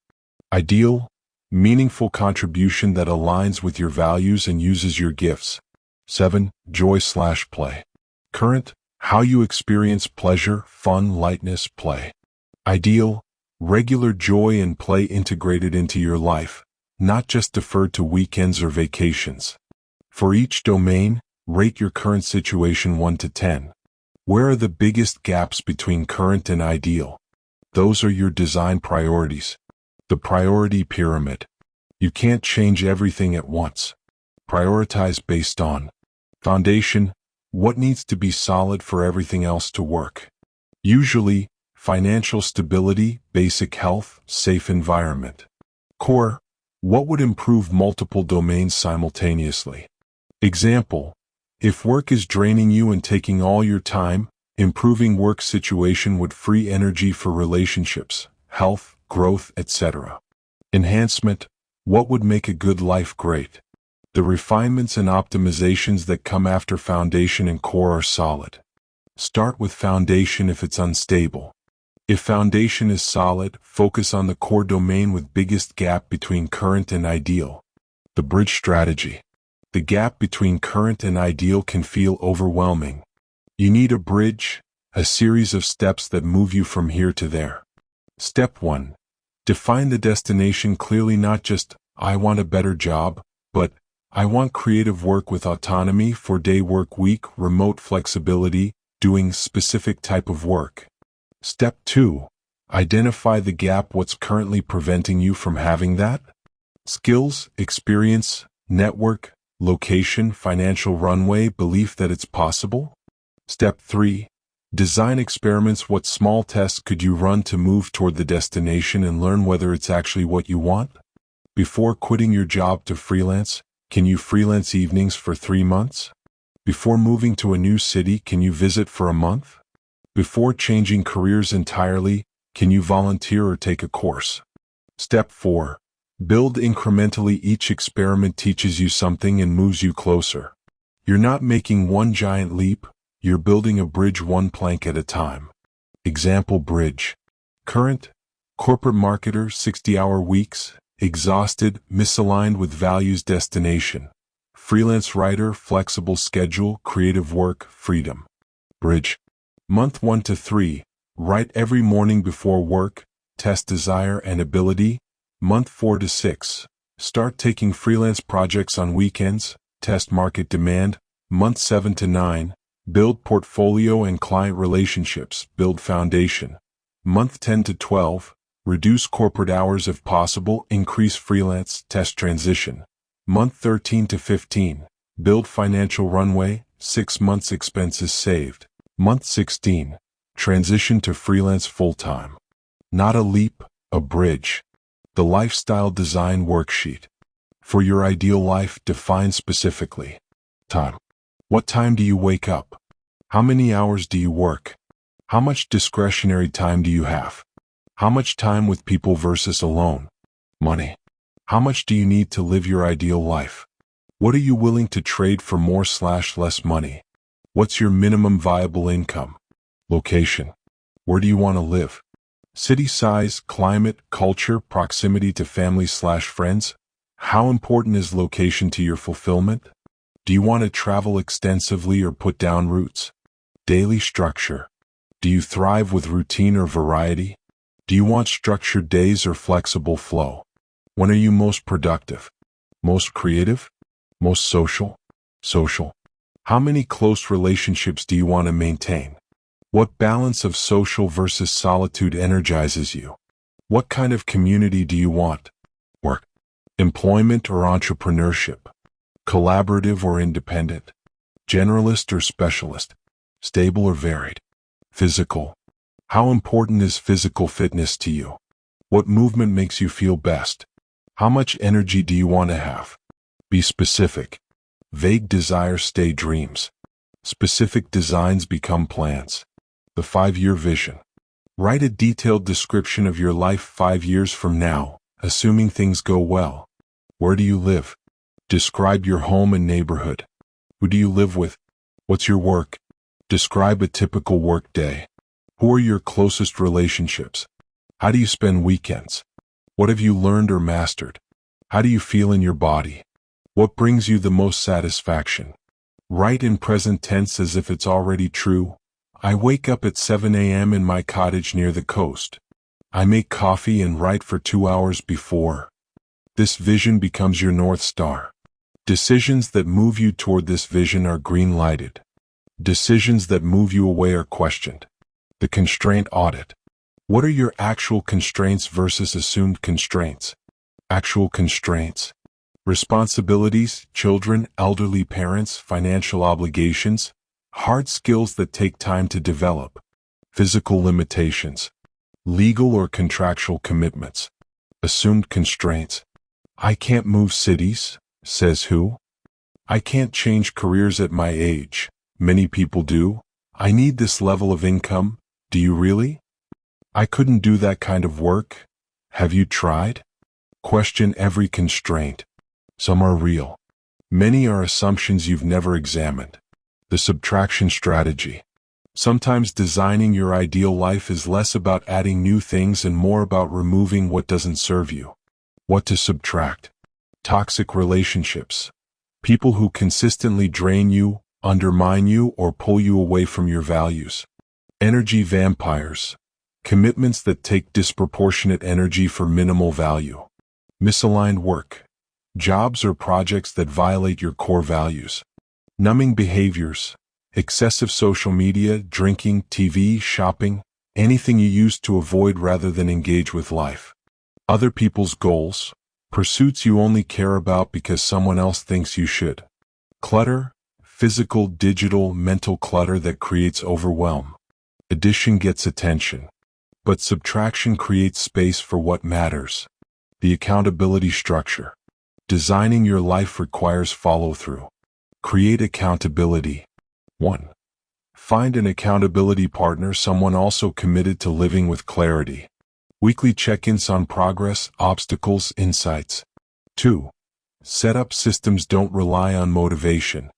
Ideal, meaningful contribution that aligns with your values and uses your gifts. 7. Joy/play. Current, how you experience pleasure, fun, lightness, play. Ideal, regular joy and play integrated into your life, not just deferred to weekends or vacations. For each domain, rate your current situation 1 to 10. Where are the biggest gaps between current and ideal? Those are your design priorities. The priority pyramid. You can't change everything at once. Prioritize based on foundation, what needs to be solid for everything else to work. Usually, financial stability, basic health, safe environment. Core, what would improve multiple domains simultaneously? Example, if work is draining you and taking all your time, improving work situation would free energy for relationships, health, growth, etc. Enhancement, what would make a good life great? The refinements and optimizations that come after foundation and core are solid. Start with foundation if it's unstable. If foundation is solid, focus on the core domain with biggest gap between current and ideal. The bridge strategy. The gap between current and ideal can feel overwhelming. You need a bridge, a series of steps that move you from here to there. Step 1. Define the destination clearly, not just, I want a better job, but, I want creative work with autonomy, 4-day work week, remote flexibility, doing specific type of work. Step 2. Identify the gap, what's currently preventing you from having that? Skills, experience, network, location, financial runway, belief that it's possible? Step 3. Design experiments. What small tests could you run to move toward the destination and learn whether it's actually what you want? Before quitting your job to freelance, can you freelance evenings for 3 months? Before moving to a new city, can you visit for a month? Before changing careers entirely, can you volunteer or take a course? Step 4. Build incrementally. Each experiment teaches you something and moves you closer. You're not making one giant leap, you're building a bridge one plank at a time. Example bridge. Current, corporate marketer, 60-hour weeks, exhausted, misaligned with values. Destination, freelance writer, flexible schedule, creative work, freedom. Bridge. Month 1 to 3, write every morning before work, test desire and ability. Month 4 to 6, start taking freelance projects on weekends, test market demand. Month 7 to 9, build portfolio and client relationships, build foundation. Month 10 to 12, reduce corporate hours if possible, increase freelance, test transition. Month 13 to 15, build financial runway, 6 months expenses saved. Month 16, transition to freelance full-time. Not a leap, a bridge. The lifestyle design worksheet. For your ideal life, define specifically. Time. What time do you wake up? How many hours do you work? How much discretionary time do you have? How much time with people versus alone? Money. How much do you need to live your ideal life? What are you willing to trade for more/less money? What's your minimum viable income? Location. Where do you want to live? City size, climate, culture, proximity to family/friends? How important is location to your fulfillment? Do you want to travel extensively or put down roots? Daily structure. Do you thrive with routine or variety? Do you want structured days or flexible flow? When are you most productive? Most creative? Most social? Social. How many close relationships do you want to maintain? What balance of social versus solitude energizes you? What kind of community do you want? Work. Employment or entrepreneurship? Collaborative or independent? Generalist or specialist? Stable or varied? Physical. How important is physical fitness to you? What movement makes you feel best? How much energy do you want to have? Be specific. Vague desires stay dreams. Specific designs become plans. The 5-year vision. Write a detailed description of your life 5 years from now, assuming things go well. Where do you live? Describe your home and neighborhood. Who do you live with? What's your work? Describe a typical work day. Who are your closest relationships? How do you spend weekends? What have you learned or mastered? How do you feel in your body? What brings you the most satisfaction? Write in present tense as if it's already true. I wake up at 7 a.m. in my cottage near the coast. I make coffee and write for 2 hours before. This vision becomes your North Star. Decisions that move you toward this vision are green-lighted. Decisions that move you away are questioned. The constraint audit. What are your actual constraints versus assumed constraints? Actual constraints. Responsibilities, children, elderly parents, financial obligations, hard skills that take time to develop. Physical limitations. Legal or contractual commitments. Assumed constraints. I can't move cities, says who? I can't change careers at my age. Many people do. I need this level of income. Do you really? I couldn't do that kind of work. Have you tried? Question every constraint. Some are real. Many are assumptions you've never examined. The subtraction strategy. Sometimes designing your ideal life is less about adding new things and more about removing what doesn't serve you. What to subtract? Toxic relationships. People who consistently drain you, undermine you, or pull you away from your values. Energy vampires. Commitments that take disproportionate energy for minimal value. Misaligned work. Jobs or projects that violate your core values. Numbing behaviors. Excessive social media, drinking, TV, shopping, anything you use to avoid rather than engage with life. Other people's goals. Pursuits you only care about because someone else thinks you should. Clutter. Physical, digital, mental clutter that creates overwhelm. Addition gets attention. But subtraction creates space for what matters. The accountability structure. Designing your life requires follow-through. Create accountability. 1. Find an accountability partner, someone also committed to living with clarity. Weekly check-ins on progress, obstacles, insights. 2. Set up systems, don't rely on motivation.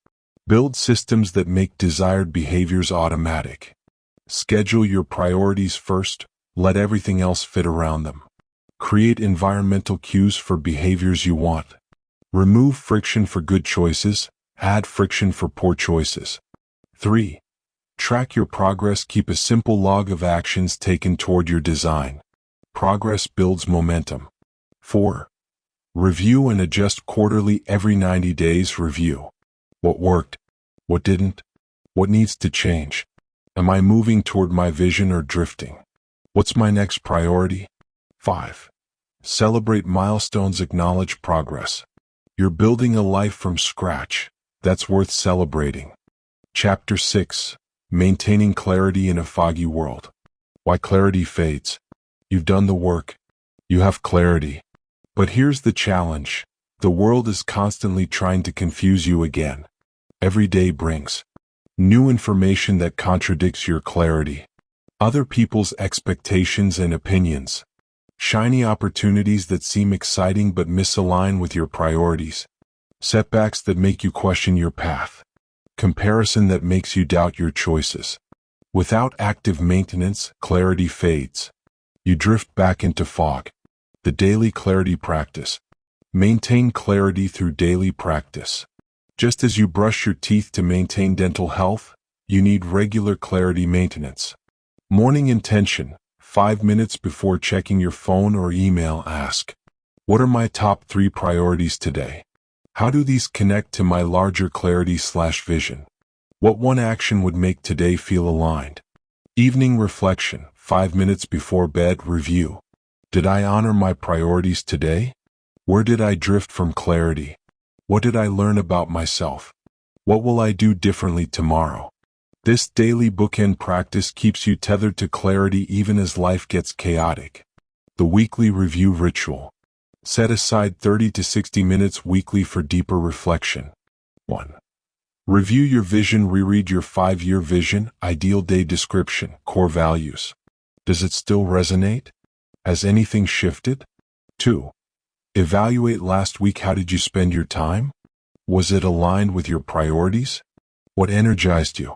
Build systems that make desired behaviors automatic. Schedule your priorities first, let everything else fit around them. Create environmental cues for behaviors you want. Remove friction for good choices, add friction for poor choices. 3. Track your progress, keep a simple log of actions taken toward your design. Progress builds momentum. 4. Review and adjust quarterly, every 90 days review. What worked? What didn't? What needs to change? Am I moving toward my vision or drifting? What's my next priority? 5. Celebrate milestones, acknowledge progress. You're building a life from scratch. That's worth celebrating. Chapter 6. Maintaining clarity in a foggy world. Why clarity fades. You've done the work. You have clarity. But here's the challenge. The world is constantly trying to confuse you again. Every day brings new information that contradicts your clarity. Other people's expectations and opinions. Shiny opportunities that seem exciting but misalign with your priorities. Setbacks that make you question your path. Comparison that makes you doubt your choices. Without active maintenance, clarity fades. You drift back into fog. The daily clarity practice. Maintain clarity through daily practice. Just as you brush your teeth to maintain dental health, you need regular clarity maintenance. Morning intention. 5 minutes before checking your phone or email, ask, what are my top 3 priorities today? How do these connect to my larger clarity/vision? What one action would make today feel aligned? Evening reflection. 5 minutes before bed, review. Did I honor my priorities today? Where did I drift from clarity? What did I learn about myself? What will I do differently tomorrow? This daily bookend practice keeps you tethered to clarity even as life gets chaotic. The weekly review ritual. Set aside 30 to 60 minutes weekly for deeper reflection. 1. Review your vision. Reread your 5-year vision, ideal day description, core values. Does it still resonate? Has anything shifted? 2. Evaluate last week. How did you spend your time? Was it aligned with your priorities? What energized you?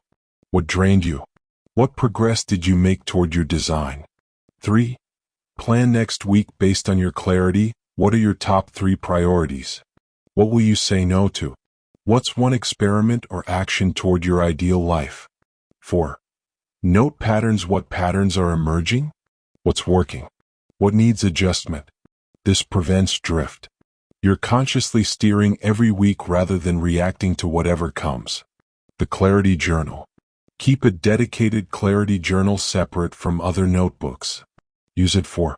What drained you? What progress did you make toward your design? 3. Plan next week based on your clarity. What are your top 3 priorities? What will you say no to? What's one experiment or action toward your ideal life? 4. Note patterns. What patterns are emerging? What's working? What needs adjustment? This prevents drift. You're consciously steering every week rather than reacting to whatever comes. The Clarity Journal. Keep a dedicated clarity journal separate from other notebooks. Use it for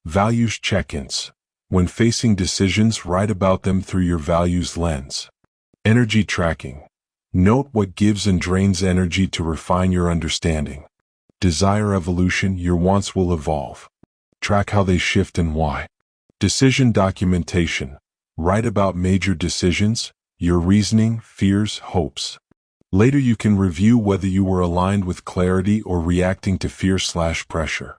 values check-ins. When facing decisions, write about them through your values lens. Energy tracking. Note what gives and drains energy to refine your understanding. Desire evolution. Your wants will evolve. Track how they shift and why. Decision documentation. Write about major decisions, your reasoning, fears, hopes. Later you can review whether you were aligned with clarity or reacting to fear/pressure.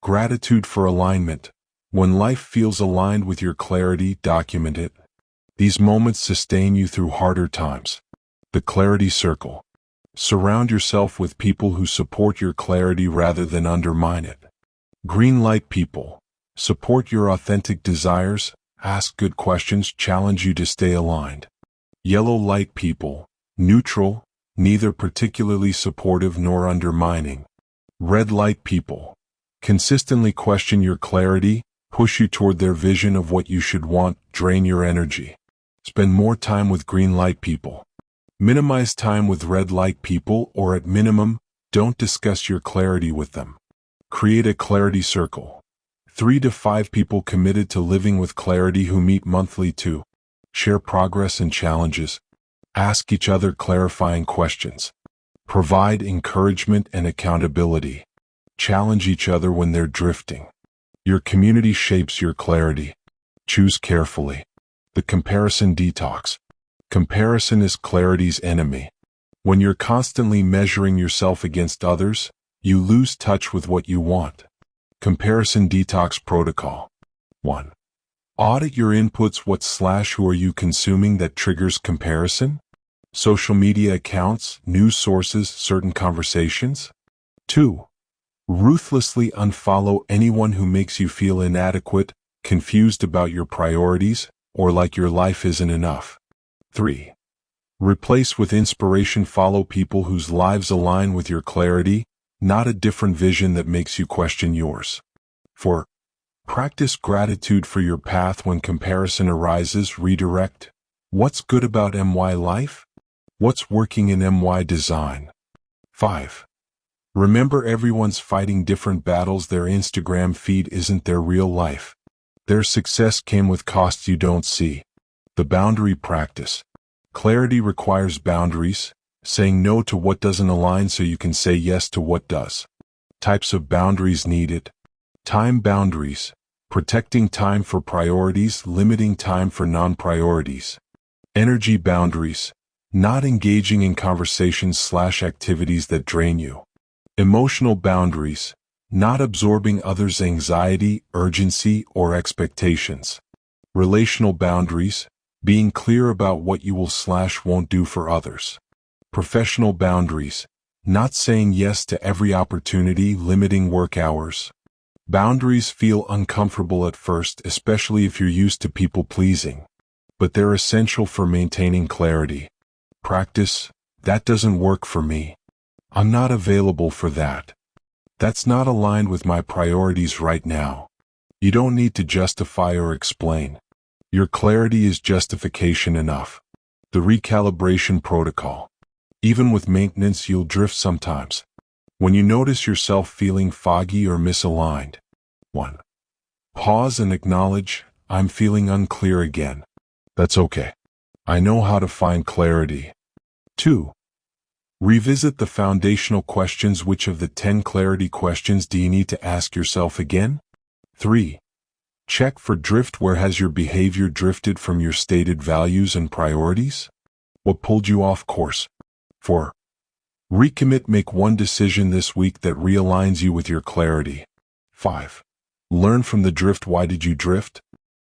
Gratitude for alignment. When life feels aligned with your clarity, document it. These moments sustain you through harder times. The clarity circle. Surround yourself with people who support your clarity rather than undermine it. Green light people. Support your authentic desires, ask good questions, challenge you to stay aligned. Yellow light people. Neutral, neither particularly supportive nor undermining. Red light people. Consistently question your clarity, push you toward their vision of what you should want, drain your energy. Spend more time with green light people. Minimize time with red light people, or at minimum, don't discuss your clarity with them. Create a clarity circle. 3 to 5 people committed to living with clarity who meet monthly to share progress and challenges. Ask each other clarifying questions. Provide encouragement and accountability. Challenge each other when they're drifting. Your community shapes your clarity. Choose carefully. The comparison detox. Comparison is clarity's enemy. When you're constantly measuring yourself against others, you lose touch with what you want. Comparison detox protocol. 1. Audit your inputs. Who are you consuming that triggers comparison? Social media accounts, news sources, certain conversations? 2. Ruthlessly unfollow anyone who makes you feel inadequate, confused about your priorities, or like your life isn't enough. 3. Replace with inspiration. Follow people whose lives align with your clarity, not a different vision that makes you question yours. 4. Practice gratitude for your path. When comparison arises, redirect. What's good about MY life? What's working in MY design? 5. Remember, everyone's fighting different battles. Their Instagram feed isn't their real life. Their success came with costs you don't see. The boundary practice. Clarity requires boundaries, saying no to what doesn't align so you can say yes to what does. Types of boundaries needed. Time boundaries. Protecting time for priorities, limiting time for non-priorities. Energy boundaries. Not engaging in conversations/activities that drain you. Emotional boundaries. Not absorbing others' anxiety, urgency, or expectations. Relational boundaries. Being clear about what you will/won't do for others. Professional boundaries. Not saying yes to every opportunity, limiting work hours. Boundaries feel uncomfortable at first, especially if you're used to people-pleasing. But they're essential for maintaining clarity. Practice. That doesn't work for me. I'm not available for that. That's not aligned with my priorities right now. You don't need to justify or explain. Your clarity is justification enough. The recalibration protocol. Even with maintenance, you'll drift sometimes. When you notice yourself feeling foggy or misaligned. 1. Pause and acknowledge, I'm feeling unclear again. That's okay. I know how to find clarity. 2. Revisit the foundational questions. Which of the 10 clarity questions do you need to ask yourself again? 3. Check for drift. Where has your behavior drifted from your stated values and priorities? What pulled you off course? 4. Recommit. Make one decision this week that realigns you with your clarity. 5. Learn from the drift. Why did you drift?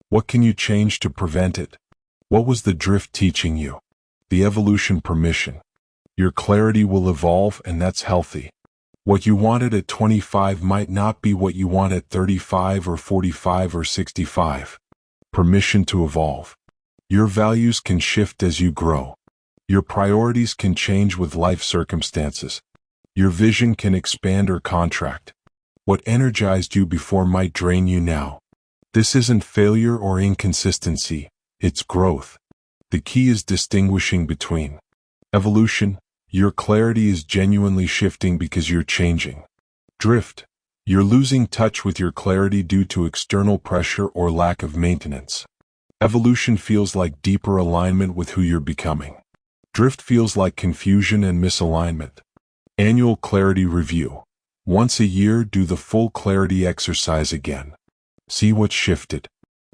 What can you change to prevent it? What was the drift teaching you? The evolution permission. Your clarity will evolve, and that's healthy. What you wanted at 25 might not be what you want at 35 or 45 or 65. Permission to evolve. Your values can shift as you grow. Your priorities can change with life circumstances. Your vision can expand or contract. What energized you before might drain you now. This isn't failure or inconsistency, it's growth. The key is distinguishing between evolution. Your clarity is genuinely shifting because you're changing. Drift. You're losing touch with your clarity due to external pressure or lack of maintenance. Evolution feels like deeper alignment with who you're becoming. Drift feels like confusion and misalignment. Annual clarity review. Once a year, do the full clarity exercise again. See what shifted.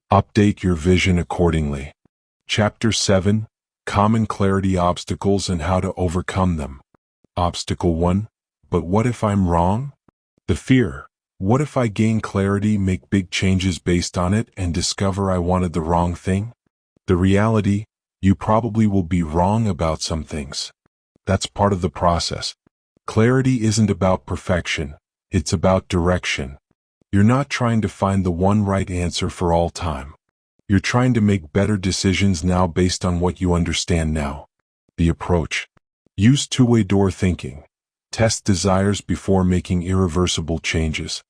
Update your vision accordingly. Chapter 7. Common clarity obstacles and how to overcome them. Obstacle 1. But what if I'm wrong? The fear. What if I gain clarity, make big changes based on it, and discover I wanted the wrong thing? The reality. You probably will be wrong about some things. That's part of the process. Clarity isn't about perfection. It's about direction. You're not trying to find the one right answer for all time. You're trying to make better decisions now based on what you understand now. The approach. Use two-way door thinking. Test desires before making irreversible changes.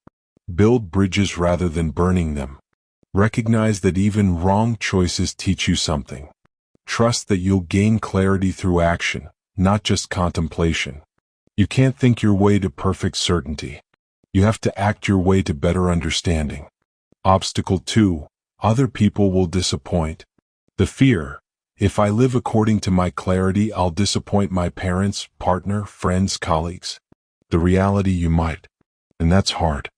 Build bridges rather than burning them. Recognize that even wrong choices teach you something. Trust that you'll gain clarity through action, not just contemplation. You can't think your way to perfect certainty. You have to act your way to better understanding. Obstacle 2. Other people will disappoint. The fear. If I live according to my clarity, I'll disappoint my parents, partner, friends, colleagues. The reality, you might. And that's hard.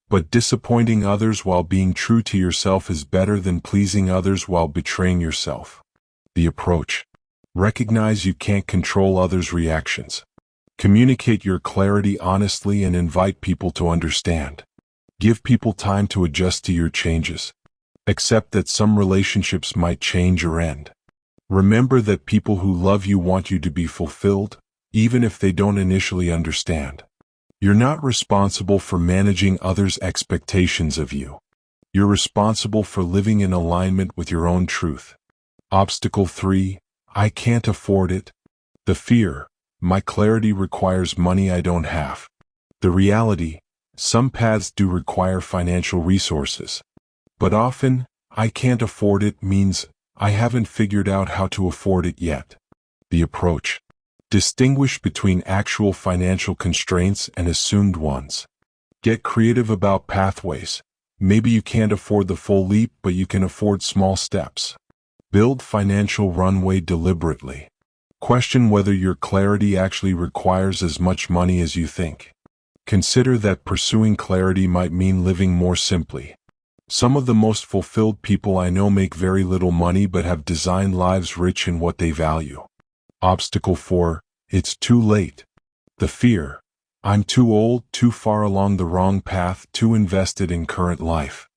But disappointing others while being true to yourself is better than pleasing others while betraying yourself. The approach. Recognize you can't control others' reactions. Communicate your clarity honestly and invite people to understand. Give people time to adjust to your changes. Accept that some relationships might change or end. Remember that people who love you want you to be fulfilled, even if they don't initially understand. You're not responsible for managing others' expectations of you. You're responsible for living in alignment with your own truth. Obstacle 3. I can't afford it. The fear. My clarity requires money I don't have. The reality. Some paths do require financial resources. But often, I can't afford it means I haven't figured out how to afford it yet. The approach. Distinguish between actual financial constraints and assumed ones. Get creative about pathways. Maybe you can't afford the full leap, but you can afford small steps. Build financial runway deliberately. Question whether your clarity actually requires as much money as you think. Consider that pursuing clarity might mean living more simply. Some of the most fulfilled people I know make very little money but have designed lives rich in what they value. Obstacle 4. It's too late. The fear. I'm too old, too far along the wrong path, too invested in current life.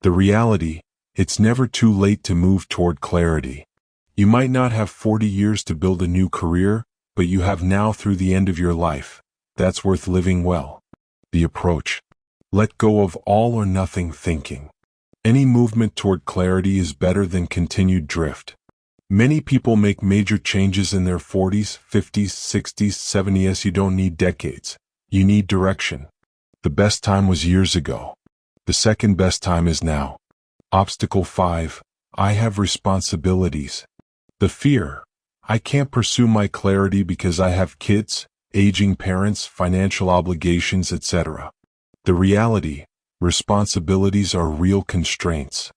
The reality. It's never too late to move toward clarity. You might not have 40 years to build a new career, but you have now through the end of your life. That's worth living well. The approach. Let go of all or nothing thinking. Any movement toward clarity is better than continued drift. Many people make major changes in their 40s, 50s, 60s, 70s. You don't need decades. You need direction. The best time was years ago. The second best time is now. Obstacle 5. I have responsibilities. The fear. I can't pursue my clarity because I have kids, aging parents, financial obligations, etc. The reality. Responsibilities are real constraints.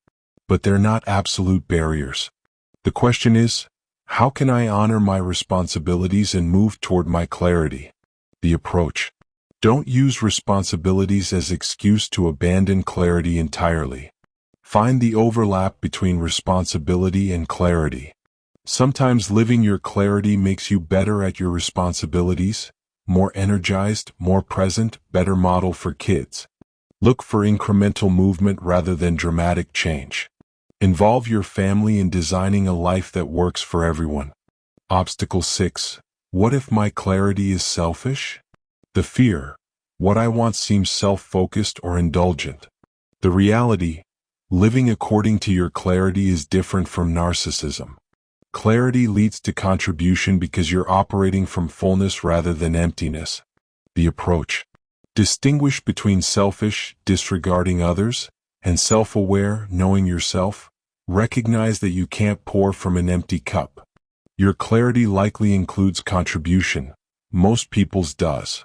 But they're not absolute barriers. The question is, how can I honor my responsibilities and move toward my clarity? The approach. Don't use responsibilities as excuse to abandon clarity entirely. Find the overlap between responsibility and clarity. Sometimes living your clarity makes you better at your responsibilities, more energized, more present, better model for kids. Look for incremental movement rather than dramatic change. Involve your family in designing a life that works for everyone. Obstacle 6. What if my clarity is selfish? The fear. What I want seems self-focused or indulgent. The reality. Living according to your clarity is different from narcissism. Clarity leads to contribution because you're operating from fullness rather than emptiness. The approach. Distinguish between selfish, disregarding others, and self-aware, knowing yourself. Recognize that you can't pour from an empty cup. Your clarity likely includes contribution. Most people's does.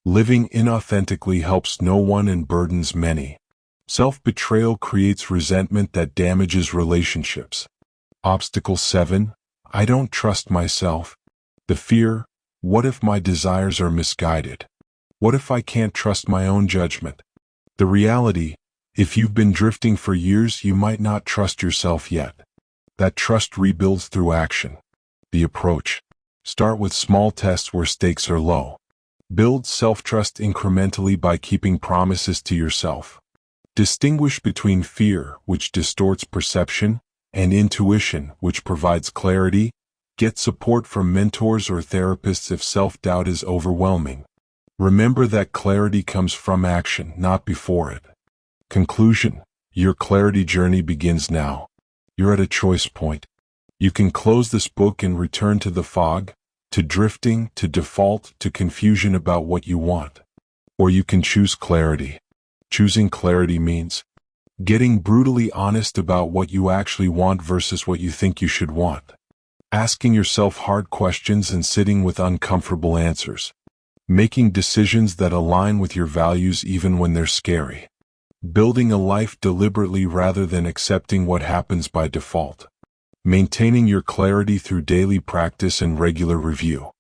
Living inauthentically helps no one and burdens many. Self-betrayal creates resentment that damages relationships. Obstacle 7. I don't trust myself. The fear, what if my desires are misguided? What if I can't trust my own judgment? The reality, if you've been drifting for years, you might not trust yourself yet. That trust rebuilds through action. The approach. Start with small tests where stakes are low. Build self-trust incrementally by keeping promises to yourself. Distinguish between fear, which distorts perception, and intuition, which provides clarity. Get support from mentors or therapists if self-doubt is overwhelming. Remember that clarity comes from action, not before it. Conclusion. Your clarity journey begins now. You're at a choice point. You can close this book and return to the fog, to drifting, to default, to confusion about what you want. Or you can choose clarity. Choosing clarity means getting brutally honest about what you actually want versus what you think you should want. Asking yourself hard questions and sitting with uncomfortable answers. Making decisions that align with your values even when they're scary. Building a life deliberately rather than accepting what happens by default. Maintaining your clarity through daily practice and regular review.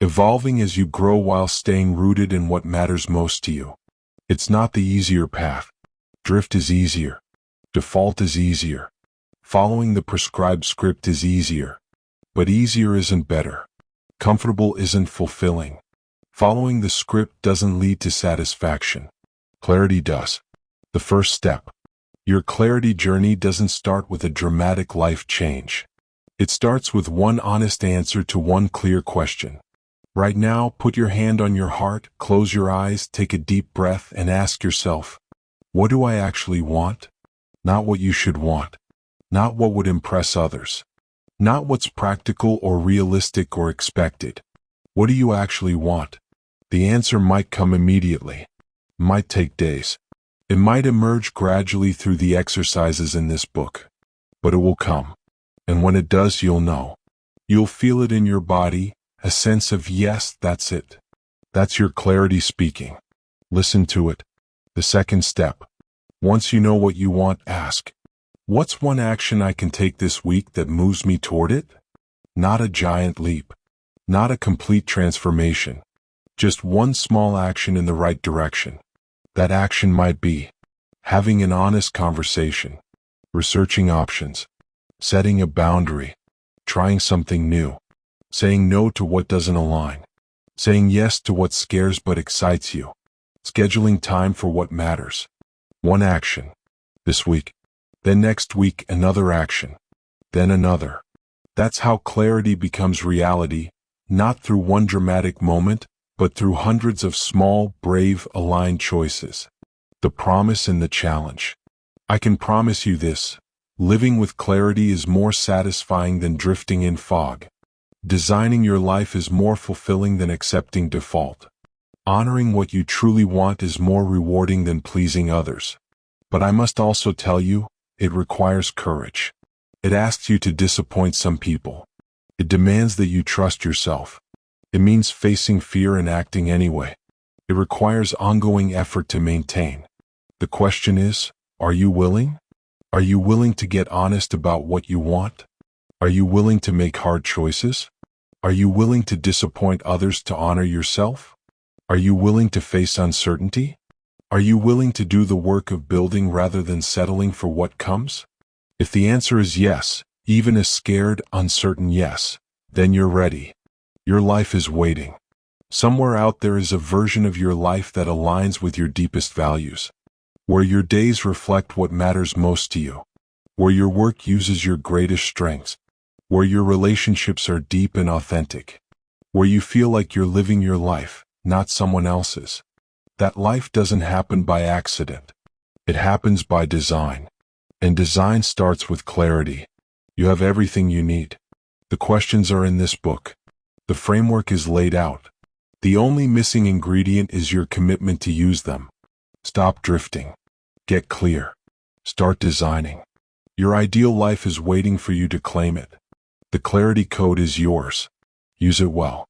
Evolving as you grow while staying rooted in what matters most to you. It's not the easier path. Drift is easier. Default is easier. Following the prescribed script is easier. But easier isn't better. Comfortable isn't fulfilling. Following the script doesn't lead to satisfaction. Clarity does. The first step. Your clarity journey doesn't start with a dramatic life change. It starts with one honest answer to one clear question. Right now, put your hand on your heart, close your eyes, take a deep breath, and ask yourself, what do I actually want? Not what you should want. Not what would impress others. Not what's practical or realistic or expected. What do you actually want? The answer might come immediately. Might take days. It might emerge gradually through the exercises in this book. But it will come. And when it does, you'll know. You'll feel it in your body, a sense of yes, that's it. That's your clarity speaking. Listen to it. The second step. Once you know what you want, ask, what's one action I can take this week that moves me toward it? Not a giant leap. Not a complete transformation. Just one small action in the right direction. That action might be having an honest conversation, researching options, setting a boundary, trying something new, saying no to what doesn't align, saying yes to what scares but excites you, scheduling time for what matters. One action this week, then next week another action, then another. That's how clarity becomes reality, not through one dramatic moment, but through hundreds of small, brave, aligned choices. The promise and the challenge. I can promise you this, living with clarity is more satisfying than drifting in fog. Designing your life is more fulfilling than accepting default. Honoring what you truly want is more rewarding than pleasing others. But I must also tell you, it requires courage. It asks you to disappoint some people. It demands that you trust yourself. It means facing fear and acting anyway. It requires ongoing effort to maintain. The question is, are you willing? Are you willing to get honest about what you want? Are you willing to make hard choices? Are you willing to disappoint others to honor yourself? Are you willing to face uncertainty? Are you willing to do the work of building rather than settling for what comes? If the answer is yes, even a scared, uncertain yes, then you're ready. Your life is waiting. Somewhere out there is a version of your life that aligns with your deepest values, where your days reflect what matters most to you, where your work uses your greatest strengths, where your relationships are deep and authentic, where you feel like you're living your life, not someone else's. That life doesn't happen by accident. It happens by design. And design starts with clarity. You have everything you need. The questions are in this book. The framework is laid out. The only missing ingredient is your commitment to use them. Stop drifting. Get clear. Start designing. Your ideal life is waiting for you to claim it. The clarity code is yours. Use it well.